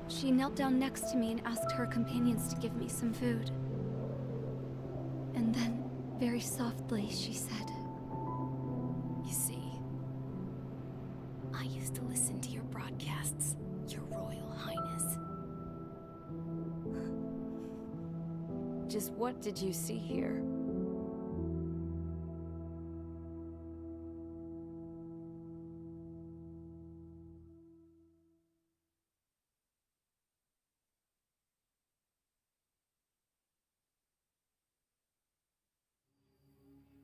She knelt down next to me and asked her companions to give me some food. And then, very softly, she said, You see, I used to listen to your broadcasts, Your Royal Highness. Just what did you see here?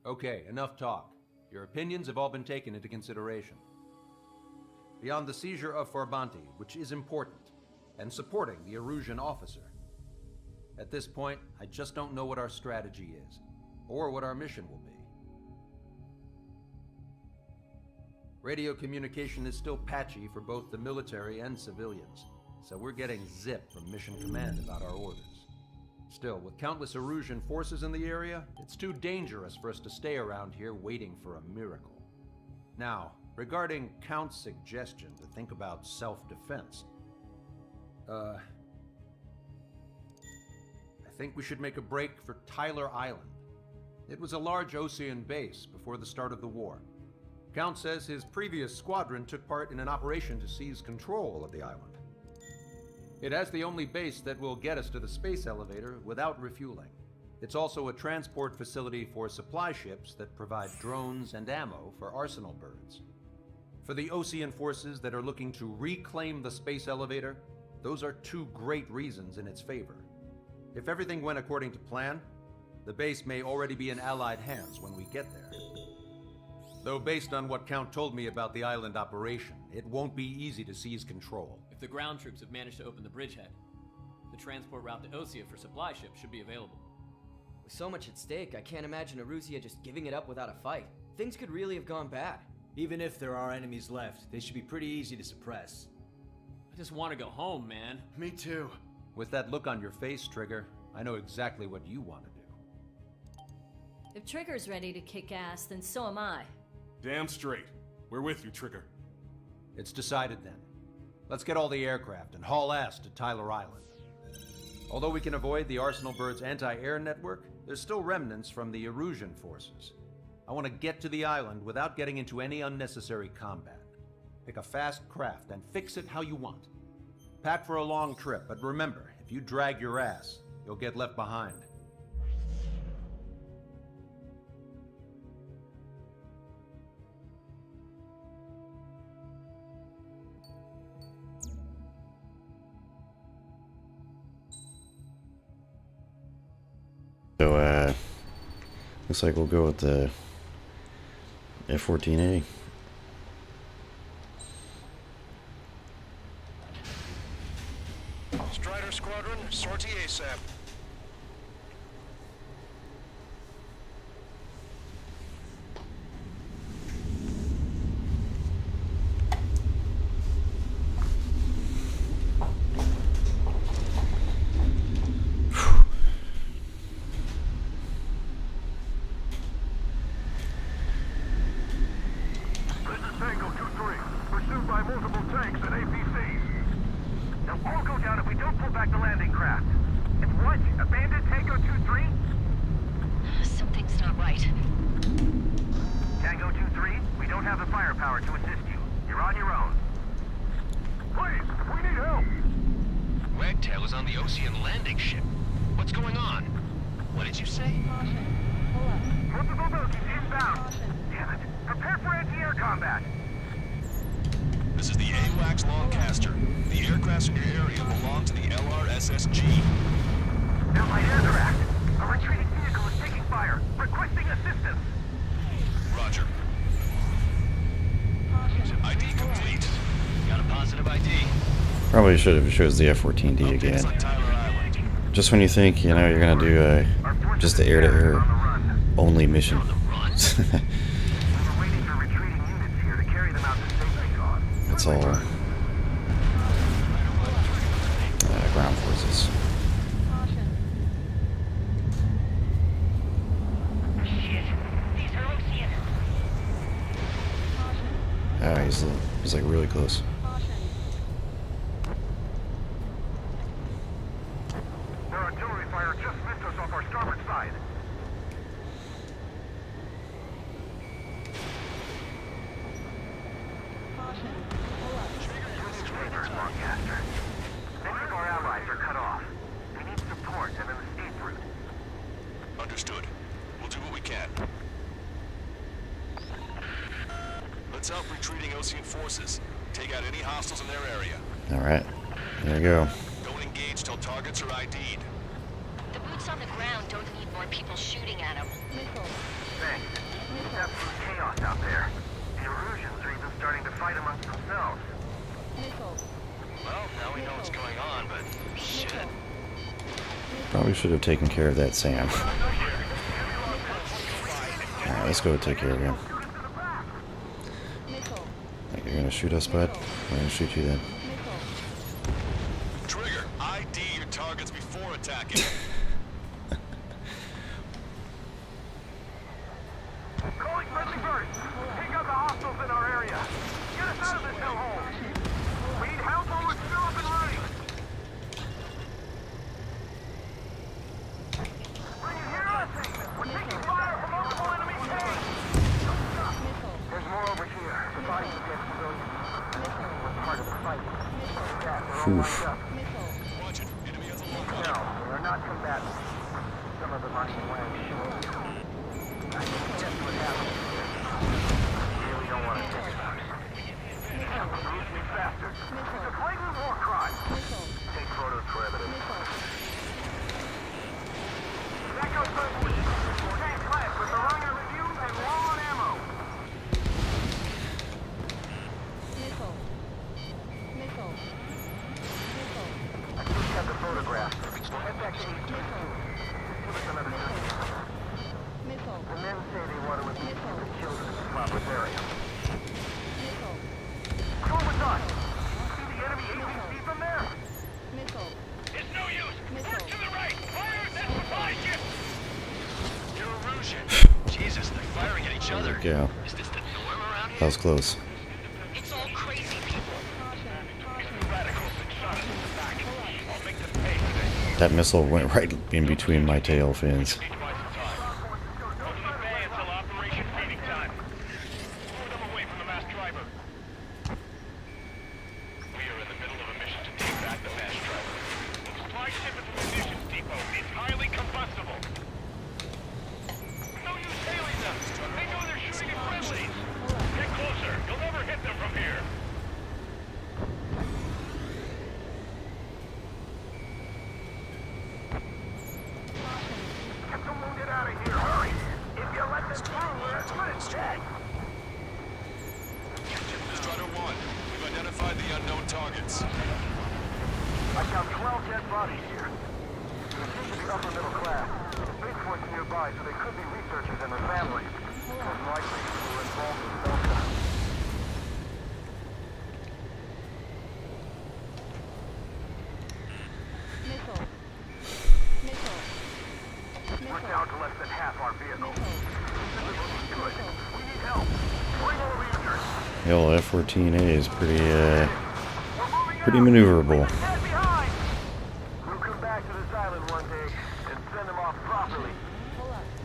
Okay, enough talk. Your opinions have all been taken into consideration. Beyond the seizure of Farbanti, which is important, and supporting the Erusian officer. At this point, I just don't know what our strategy is, or what our mission will be. Radio communication is still patchy for both the military and civilians, so we're getting zip from Mission Command about our orders. Still, with countless Erusian forces in the area, it's too dangerous for us to stay around here waiting for a miracle. Now, regarding Count's suggestion to think about self-defense, I think we should make a break for Tyler Island. It was a large Osean base before the start of the war. Count says his previous squadron took part in an operation to seize control of the island. It has the only base that will get us to the space elevator without refueling. It's also a transport facility for supply ships that provide drones and ammo for arsenal birds. For the Osean forces that are looking to reclaim the space elevator, those are two great reasons in its favor. If everything went according to plan, the base may already be in Allied hands when we get there. Though based on what Count told me about the island operation, it won't be easy to seize control. If the ground troops have managed to open the bridgehead, the transport route to Osea for supply ships should be available. With so much at stake, I can't imagine Erusea just giving it up without a fight. Things could really have gone bad. Even if there are enemies left, they should be pretty easy to suppress. I just want to go home, man. Me too. With that look on your face, Trigger, I know exactly what you want to do. If Trigger's ready to kick ass, then so am I. Damn straight. We're with you, Trigger. It's decided then. Let's get all the aircraft and haul ass to Tyler Island. Although we can avoid the Arsenal Bird's anti-air network, there's still remnants from the Erusian forces. I want to get to the island without getting into any unnecessary combat. Pick a fast craft and fix it how you want. Pack for a long trip, but remember, if you drag your ass, you'll get left behind. So, looks like we'll go with the F-14A. Strider Squadron, sortie ASAP. Probably should have chose the F-14D again. Just when you think, you know, you're gonna do just the air-to-air only mission. That's all. Ground forces. He's like really close. Their artillery fire just missed us off our starboard side. Broadcaster. Many of our allies are cut off. We need support and an escape route. Understood. We'll do what we can. Let's help retreating Osean forces. Take out any hostiles in their area. Alright, there you go. Don't engage till targets are ID'd. The boots on the ground don't need more people shooting at them. Thanks. It's absolute chaos out there. The Erusians are even starting to fight amongst themselves. Well, now we know what's going on, but shit. Probably should have taken care of that Sam. Alright, let's go take care of him. You're gonna shoot us, bud? I'm gonna shoot you then. Trigger, ID your targets before attacking. Calling friendly birds. Take out the hostiles in our area. Get us out of this hellhole. We need help while we're still up and running. Bring it here, us. We're taking fire from multiple enemy tanks. There's more over here. The bodies of dead civilians. We're part of the fight. Yeah, they're all lined up. Watch it. Enemy has a lock. No, they're not combatants. Some of them aren't even wearing shields. I think that's what happened. We really don't want to think about it. Move me faster. It's a flagrant war crime. Take photos for evidence. That goes first. Stay class with the runner reviews and raw on ammo. That was close. It's all crazy people. That missile went right in between my tail fins. Strider 1, we've identified the unknown targets. I count 12 dead bodies here. They seem to be upper middle class. Space Force nearby, so they could be researchers and their families. Most likely, who were involved with Delta. Missile. Missile. We're down to less than half our vehicle. This is looking good. We need help. Bring all users. The old F-14A is pretty maneuverable. We'll come back to this island one day and send them off properly.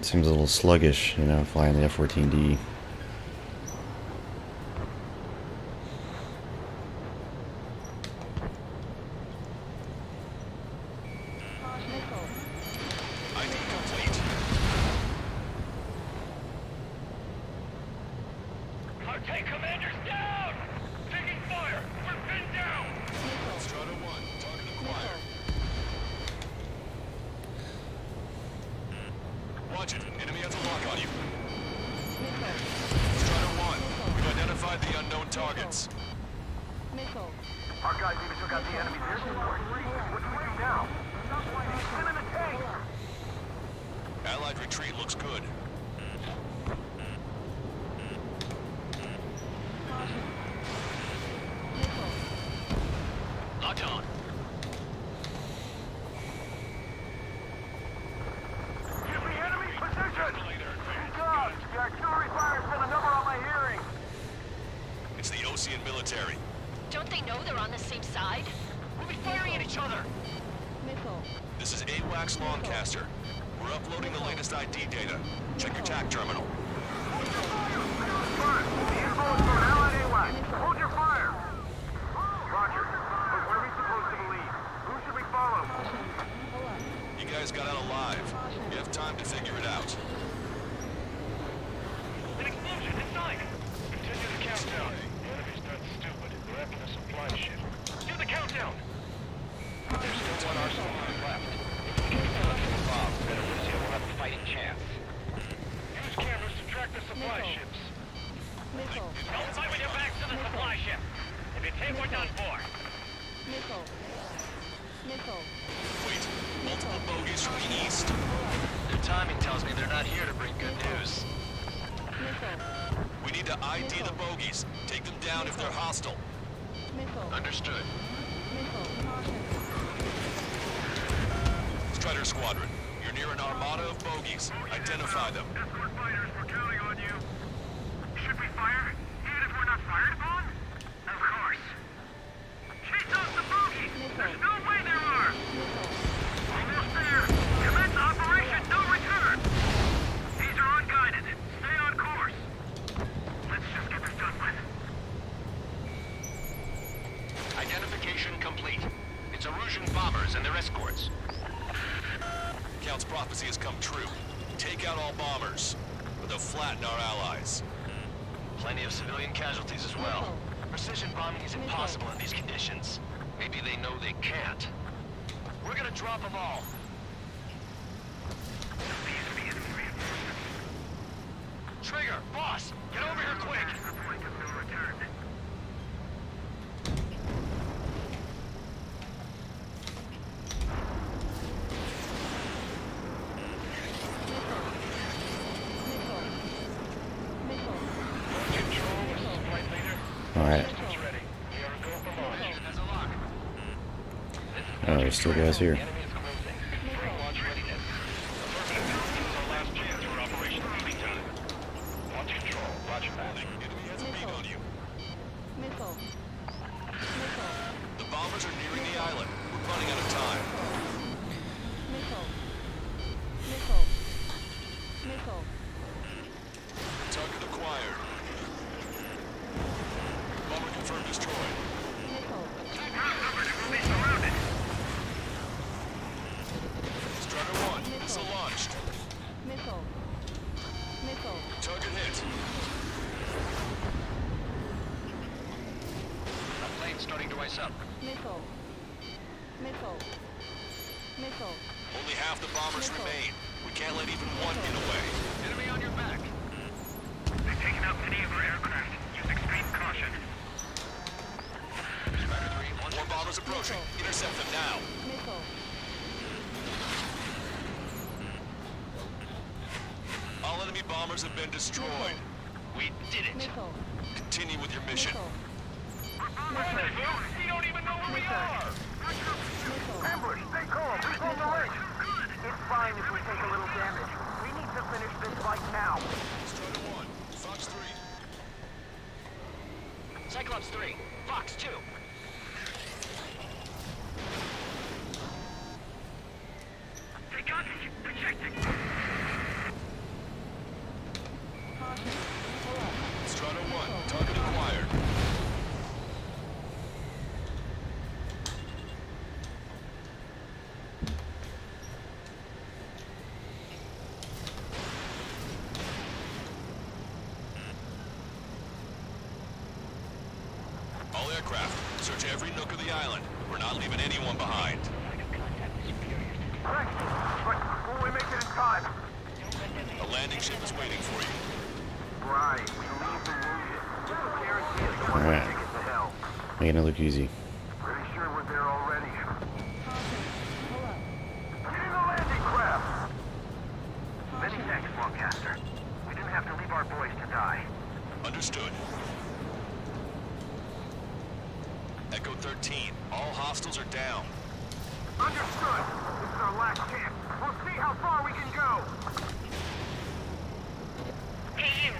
Seems a little sluggish, you know, flying the F-14D. Take commanders down! Taking fire! We're pinned down! Strider 1, target acquired. Watch it. Enemy has a lock on you. Strider 1, we've identified the unknown targets. Missile. Our guys even took out the enemy's air support. What do we do now? Send in a tank! Allied retreat looks good. Locked on. Give me enemy position! God, the artillery fire's been a number on my hearing. It's the Osean military. Don't they know they're on the same side? We'll be firing at each other! Missile. This is AWACS Longcaster. We're uploading the latest ID data. Check your TAC terminal. The info is from Allied AWACS. Hold your fire! Roger. But what are we supposed to believe? Who should we follow? You guys got out alive. You have time to figure it out. An explosion inside! Continue the countdown. The enemy's not stupid. They're after the supply ship. Do the countdown! There's still one arsenal left. If we can kill it from above, then Arussia will have a fighting chance. Use cameras to track the supply ships. Missile. Don't fight with your backs to the supply ship. If you take, we're done for. Missile. Missile. Wait, multiple bogies from the east. Their timing tells me they're not here to bring good news. Missile. We need to ID the bogies. Take them down if they're hostile. Missile. Understood. Missile. Caution. Strider Squadron, you're near an armada of bogies. Identify them. Escort fighters, we're counting on you. Should we fire? Even if we're not fired upon? Of course. Chase off the bogies! There's no way there are! Almost there! Commence Operation No Return! These are unguided. Stay on course. Let's just get this done with. Identification complete. It's Erusian bombers and their escorts. Count's prophecy has come true. Take out all bombers, or they'll flatten our allies. Plenty of civilian casualties as well. Precision bombing is impossible in these conditions. Maybe they know they can't. We're gonna drop them all. Trigger, boss, get over here quick! Alright. Oh, there's still guys here. confirmed destroyed. Strider 1, missile launched. Missile. Missile. Target hit. The plane's starting to ice up. Missile. Missile. Missile. Only half the bombers remain. We can't let even one get away. Enemy on your back. They've taken out many of our aircraft. Use extreme caution. Strider 3, launching More bombers approaching. Intercept them now. Missile. All enemy bombers have been destroyed. We did it. Missile. Continue with your mission. We don't even know where we are. Ambush, stay calm. We hold the range. It's fine if we take a little damage. We need to finish this fight now. Strider 1, Fox 3. Cyclops 3, Fox 2. They got me. Projecting. Strider 1, target acquired. All aircraft, search every nook of the island. We're not leaving anyone behind. Thanks. But will we make it in time? A landing ship is waiting for you. Right. We leave the Rouge. Just a guarantee of one Alright. ticket to hell. Making it look easy. Pretty sure we're there already. Get in the landing craft! Many thanks, Lancaster. We didn't have to leave our boys to die. Understood. Echo 13, all hostiles are down. Understood. This is our last chance. We'll see how far we can go. Hey you,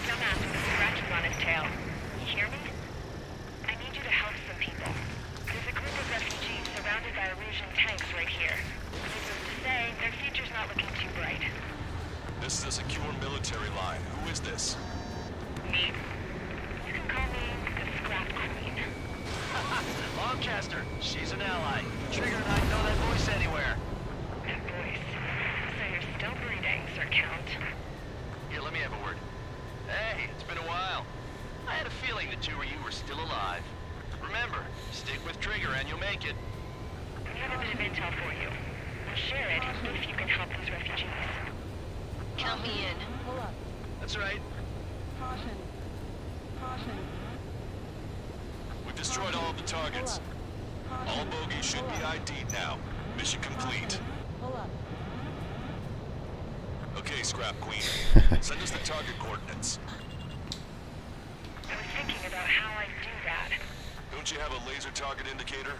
dumbass with a scratches on his tail. You hear me? I need you to help some people. There's a group of refugees surrounded by Erusian tanks right here. Needless to say, their future's not looking too bright. This is a secure military line. Who is this? Me? You can call me the Scrap Queen. Lancaster, she's an ally. Trigger and I know that voice anywhere. That voice. So you're still breathing, Sir Count. Here, let me have a word. Hey, it's been a while. I had a feeling the two of you were still alive. Remember, stick with Trigger and you'll make it. We have a bit of intel for you. We'll share it if you can help those refugees. Count me in. Pull up. That's right. Caution. Caution. We've destroyed all of the targets. All bogies should be ID'd now. Mission complete. Pull up. Okay, Scrap Queen. Send us the target coordinates. I was thinking about how I'd do that. Don't you have a laser target indicator?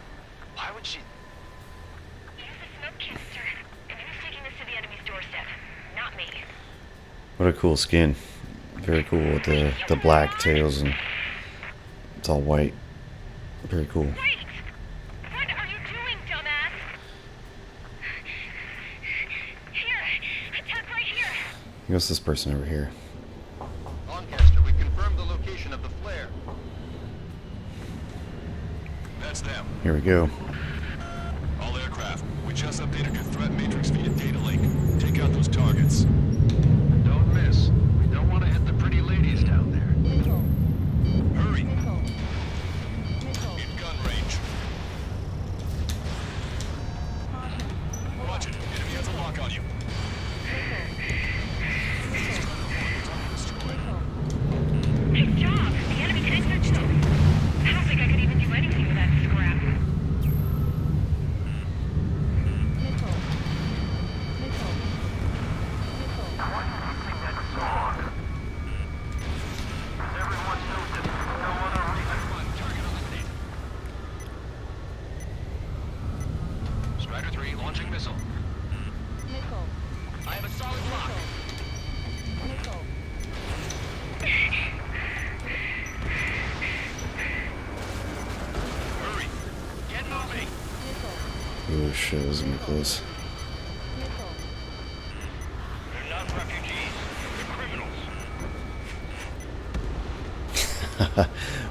Why would she... Use the smoke canister. And who's taking this to the enemy's doorstep? Not me. What a cool skin. Very cool with the black tails and it's all white. Very cool. Wait! What are you doing, dumbass? Here! Attack right here! What's this person over here? Lancaster, we confirmed the location of the flare. That's them. Here we go. All aircraft, we just updated your threat matrix via data link. Take out those targets. Don't miss. We don't want to hit the pretty ladies down there. Missile. Hurry! Missile. Missile. In gun range. Caution. Pull Watch up. it. Enemy has a lock on you. Nice job! The enemy tanks are toast. I don't think I could even do anything with that scrap. Missile. Missile. Missile. Why do you think that song? Everyone knows it. No other reason. Strider 3, launching missile. Missile. I have a solid lock. Missile. Hurry. Get moving. Oh shit, this is gonna be close. They're not refugees. They're criminals.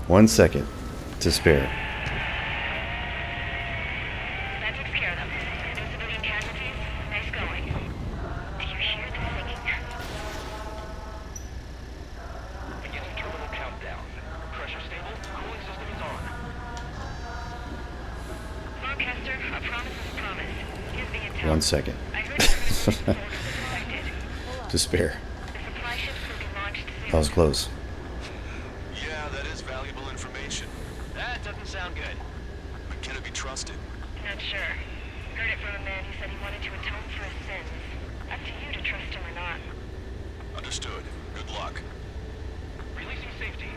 1 second. to spare. That takes care of them. No civilian casualties. Nice going. Do you hear the singing? Beginning terminal countdown. Pressure stable. Cooling system is on. Farcaster, a promise is a promise. Here's the intel. 1 second. I heard some soldiers infected. To spare. The supply ships will be launched soon. That was close. Yeah, that is valuable information. That doesn't sound good. But can it be trusted? Not sure. Heard it from a man who said he wanted to atone for his sins. Up to you to trust him or not. Understood. Good luck. Releasing safety.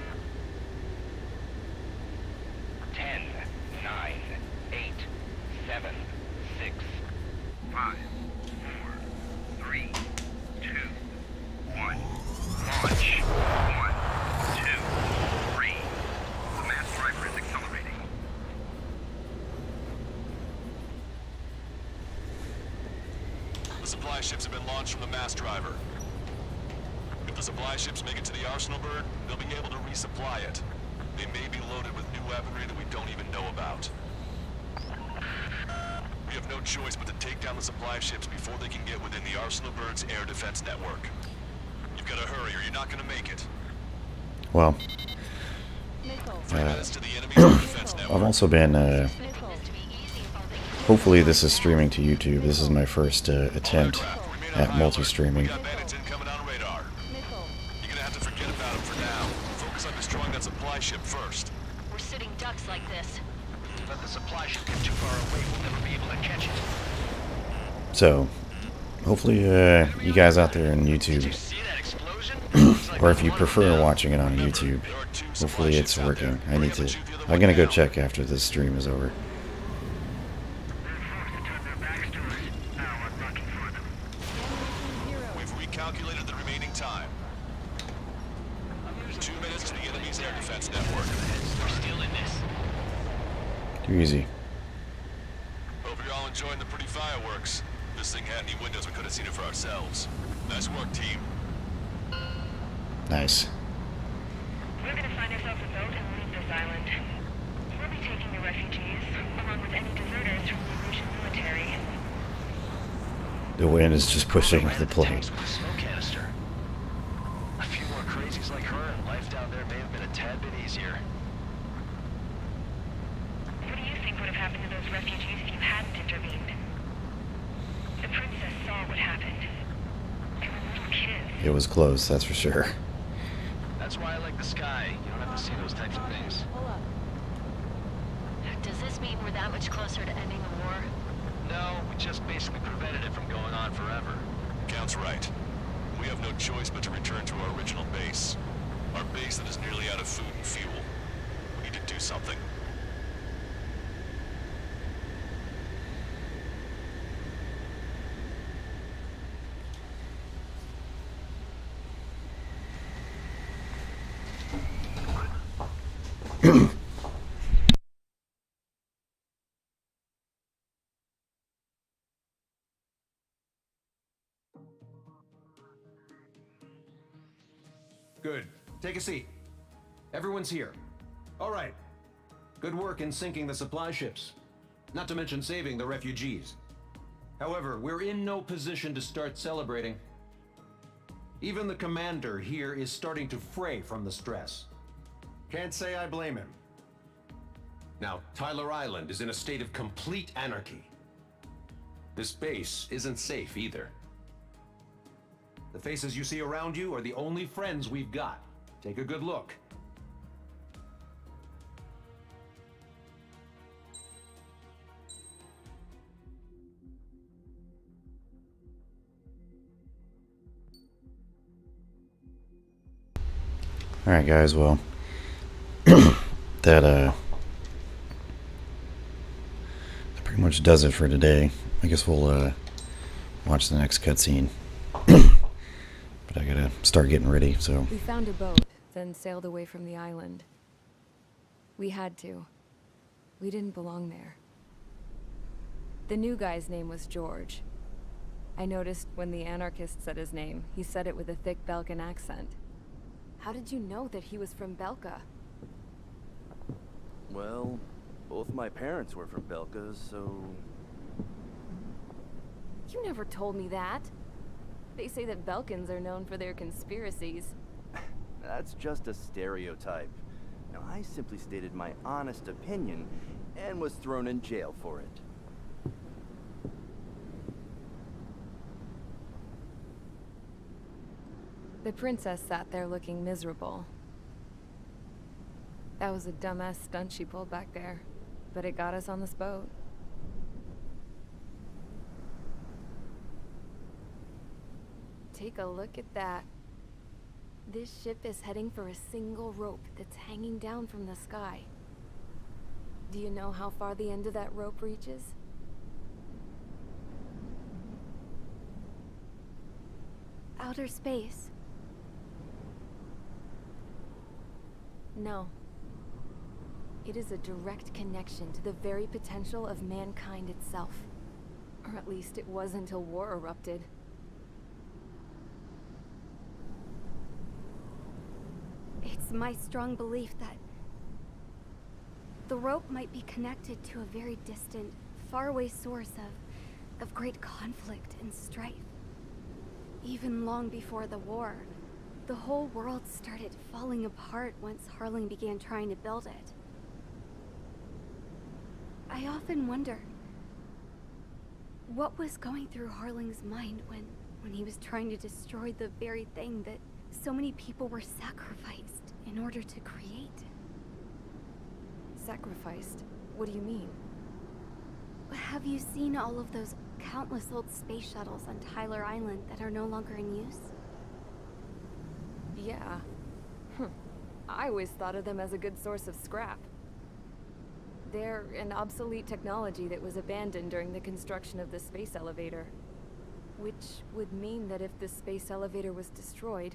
10, 9, 8, 7, 6, 5, 4, 3, 2, 1. Launch. 1, 2, 3. The mass driver is accelerating. The supply ships have been launched from the mass driver. If the supply ships make it to the Arsenal bird, they'll be able to resupply it. They may be loaded with new weaponry that we don't even know about. We have no choice but to take down the supply ships before they can get within the Arsenal bird's air defense network. You've got to hurry or you're not going to make it. Well, 3 minutes to the enemy's air defense network. I've also been, hopefully this is streaming to YouTube. This is my first attempt at multi-streaming. You're gonna have to forget about them for now. Focus on destroying that supply ship first. We're sitting ducks like this. Let the supply ship get too far away, we'll never be able to catch it. So, hopefully you guys out there on YouTube, or if you prefer watching it on YouTube, hopefully it's working. I'm gonna go check after this stream is over. We've recalculated the remaining time. 2 minutes to the enemy's air defense network. We're still in this. Too easy. Hope you're all enjoying the pretty fireworks. If this thing had any windows, we could have seen it for ourselves. Nice work, team. Nice. We're gonna find ourselves a boat and leave this island. We'll be taking the refugees, along with any deserters from the Russian military. The wind is just pushing the plane. With a smoke canister. A few more crazies like her, and life down there may have been a tad bit easier. What do you think would have happened to those refugees if you hadn't intervened? The princess saw what happened. They were little kids. It was close, that's for sure. That's why I like the sky. You don't have to see those types of things. Does this mean we're that much closer to ending the war? No, we just basically prevented it from going on forever. Count's right. We have no choice but to return to our original base. Our base that is nearly out of food and fuel. We need to do something. Good. Take a seat. Everyone's here. All right. Good work in sinking the supply ships. Not to mention saving the refugees. However, we're in no position to start celebrating. Even the commander here is starting to fray from the stress. Can't say I blame him. Now, Tyler Island is in a state of complete anarchy. This base isn't safe either. The faces you see around you are the only friends we've got. Take a good look. Alright guys, well, that pretty much does it for today. I guess we'll watch the next cutscene. But I gotta start getting ready, so. We found a boat, then sailed away from the island. We had to. We didn't belong there. The new guy's name was George. I noticed when the anarchist said his name, he said it with a thick Belkan accent. How did you know that he was from Belka? Well, both my parents were from Belka, so... You never told me that. They say that Belkans are known for their conspiracies. That's just a stereotype. Now, I simply stated my honest opinion and was thrown in jail for it. The princess sat there looking miserable. That was a dumbass stunt she pulled back there, but it got us on this boat. Take a look at that. This ship is heading for a single rope that's hanging down from the sky. Do you know how far the end of that rope reaches? Outer space. No. It is a direct connection to the very potential of mankind itself. Or at least it was until war erupted. It's my strong belief that the rope might be connected to a very distant, faraway source of great conflict and strife. Even long before the war, the whole world started falling apart once Harling began trying to build it. I often wonder what was going through Harling's mind when he was trying to destroy the very thing that so many people were sacrificed in order to create. Sacrificed? What do you mean? Have you seen all of those countless old space shuttles on Tyler Island that are no longer in use? Yeah. I always thought of them as a good source of scrap. They're an obsolete technology that was abandoned during the construction of the space elevator. Which would mean that if the space elevator was destroyed,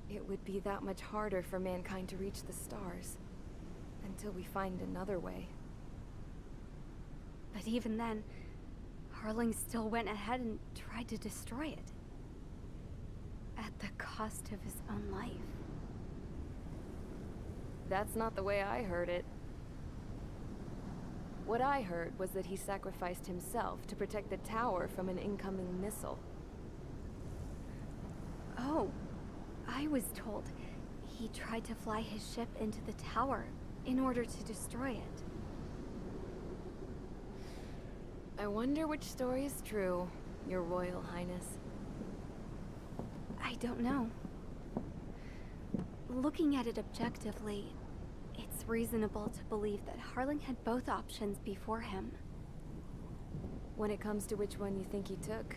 it would be that much harder for mankind to reach the stars. Until we find another way. But even then, Harling still went ahead and tried to destroy it. At the cost of his own life. That's not the way I heard it. What I heard was that he sacrificed himself to protect the tower from an incoming missile. Oh, I was told he tried to fly his ship into the tower in order to destroy it. I wonder which story is true, Your Royal Highness. I don't know. Looking at it objectively, it's reasonable to believe that Harling had both options before him. When it comes to which one you think he took,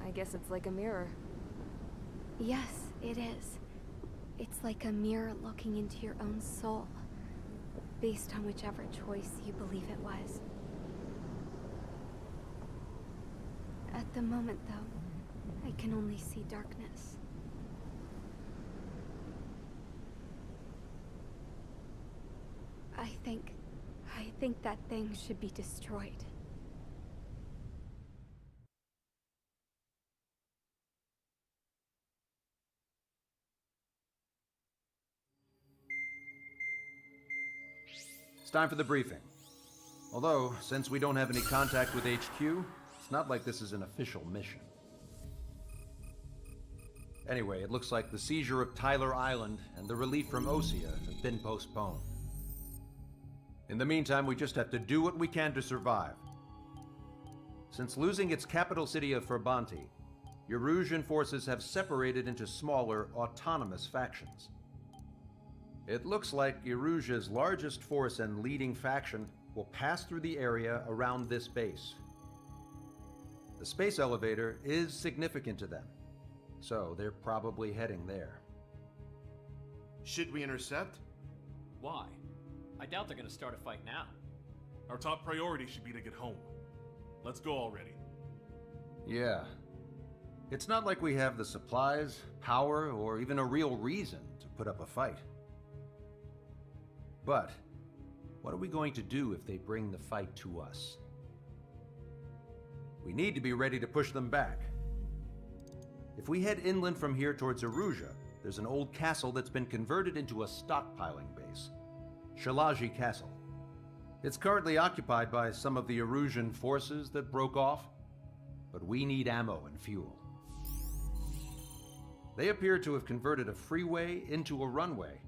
I guess it's like a mirror. Yes, it is. It's like a mirror looking into your own soul, based on whichever choice you believe it was. At the moment, though, I can only see darkness. I think that thing should be destroyed. It's time for the briefing. Although, since we don't have any contact with HQ, it's not like this is an official mission. Anyway, it looks like the seizure of Tyler Island and the relief from Osea have been postponed. In the meantime, we just have to do what we can to survive. Since losing its capital city of Ferbanti, Erusian forces have separated into smaller, autonomous factions. It looks like Erusia's largest force and leading faction will pass through the area around this base. The space elevator is significant to them, so they're probably heading there. Should we intercept? Why? I doubt they're gonna start a fight now. Our top priority should be to get home. Let's go already. Yeah. It's not like we have the supplies, power, or even a real reason to put up a fight. But, what are we going to do if they bring the fight to us? We need to be ready to push them back. If we head inland from here towards Erusia, there's an old castle that's been converted into a stockpiling base. Shalaji Castle. It's currently occupied by some of the Erusian forces that broke off, but we need ammo and fuel. They appear to have converted a freeway into a runway,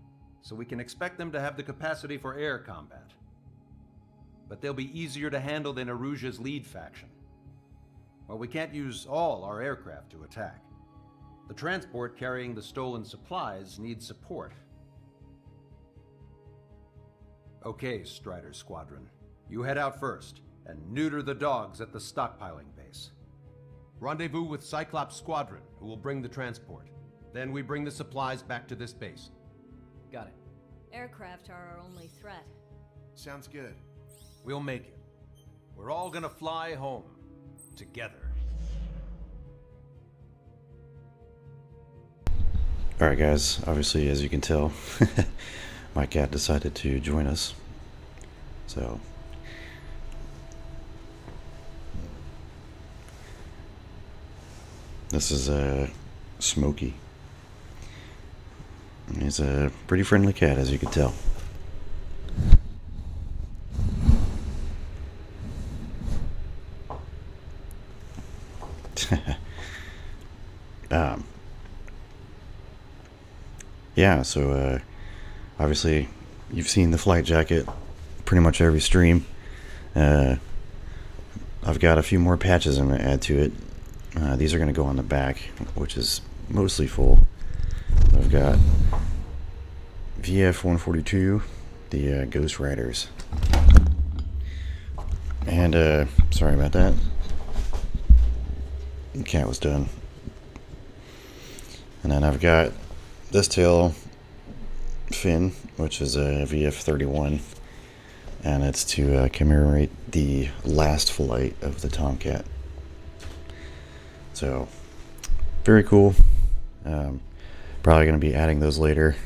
so we can expect them to have the capacity for air combat. But they'll be easier to handle than Erusia's lead faction. Well, we can't use all our aircraft to attack. The transport carrying the stolen supplies needs support. Okay, Strider Squadron. You head out first, and neuter the dogs at the stockpiling base. Rendezvous with Cyclops Squadron, who will bring the transport. Then we bring the supplies back to this base. Got it. Aircraft are our only threat. Sounds good. We'll make it. We're all gonna fly home. Together. Alright guys, obviously as you can tell, my cat decided to join us. So this is Smokey. He's a pretty friendly cat, as you can tell. Yeah, so obviously you've seen the flight jacket pretty much every stream. I've got a few more patches I'm going to add to it. These are going to go on the back, which is mostly full. I've got VF-142, the Ghost Riders. And, sorry about that. The cat was done. And then I've got this tail fin, which is a VF-31. And it's to commemorate the last flight of the Tomcat. So, very cool. Probably going to be adding those later.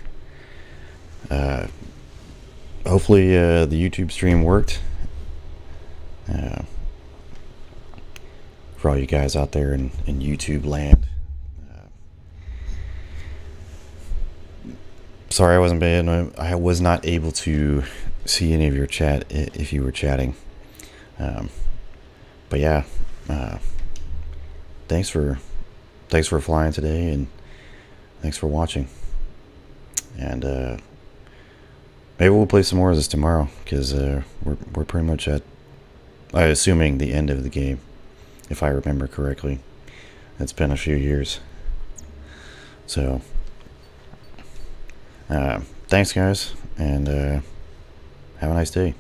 Hopefully the YouTube stream worked. For all you guys out there in YouTube land. Sorry I was not able to see any of your chat if you were chatting. But yeah, thanks for flying today, and thanks for watching. And maybe we'll play some more of this tomorrow, because we're pretty much at, assuming, the end of the game, if I remember correctly. It's been a few years. So thanks guys, and have a nice day.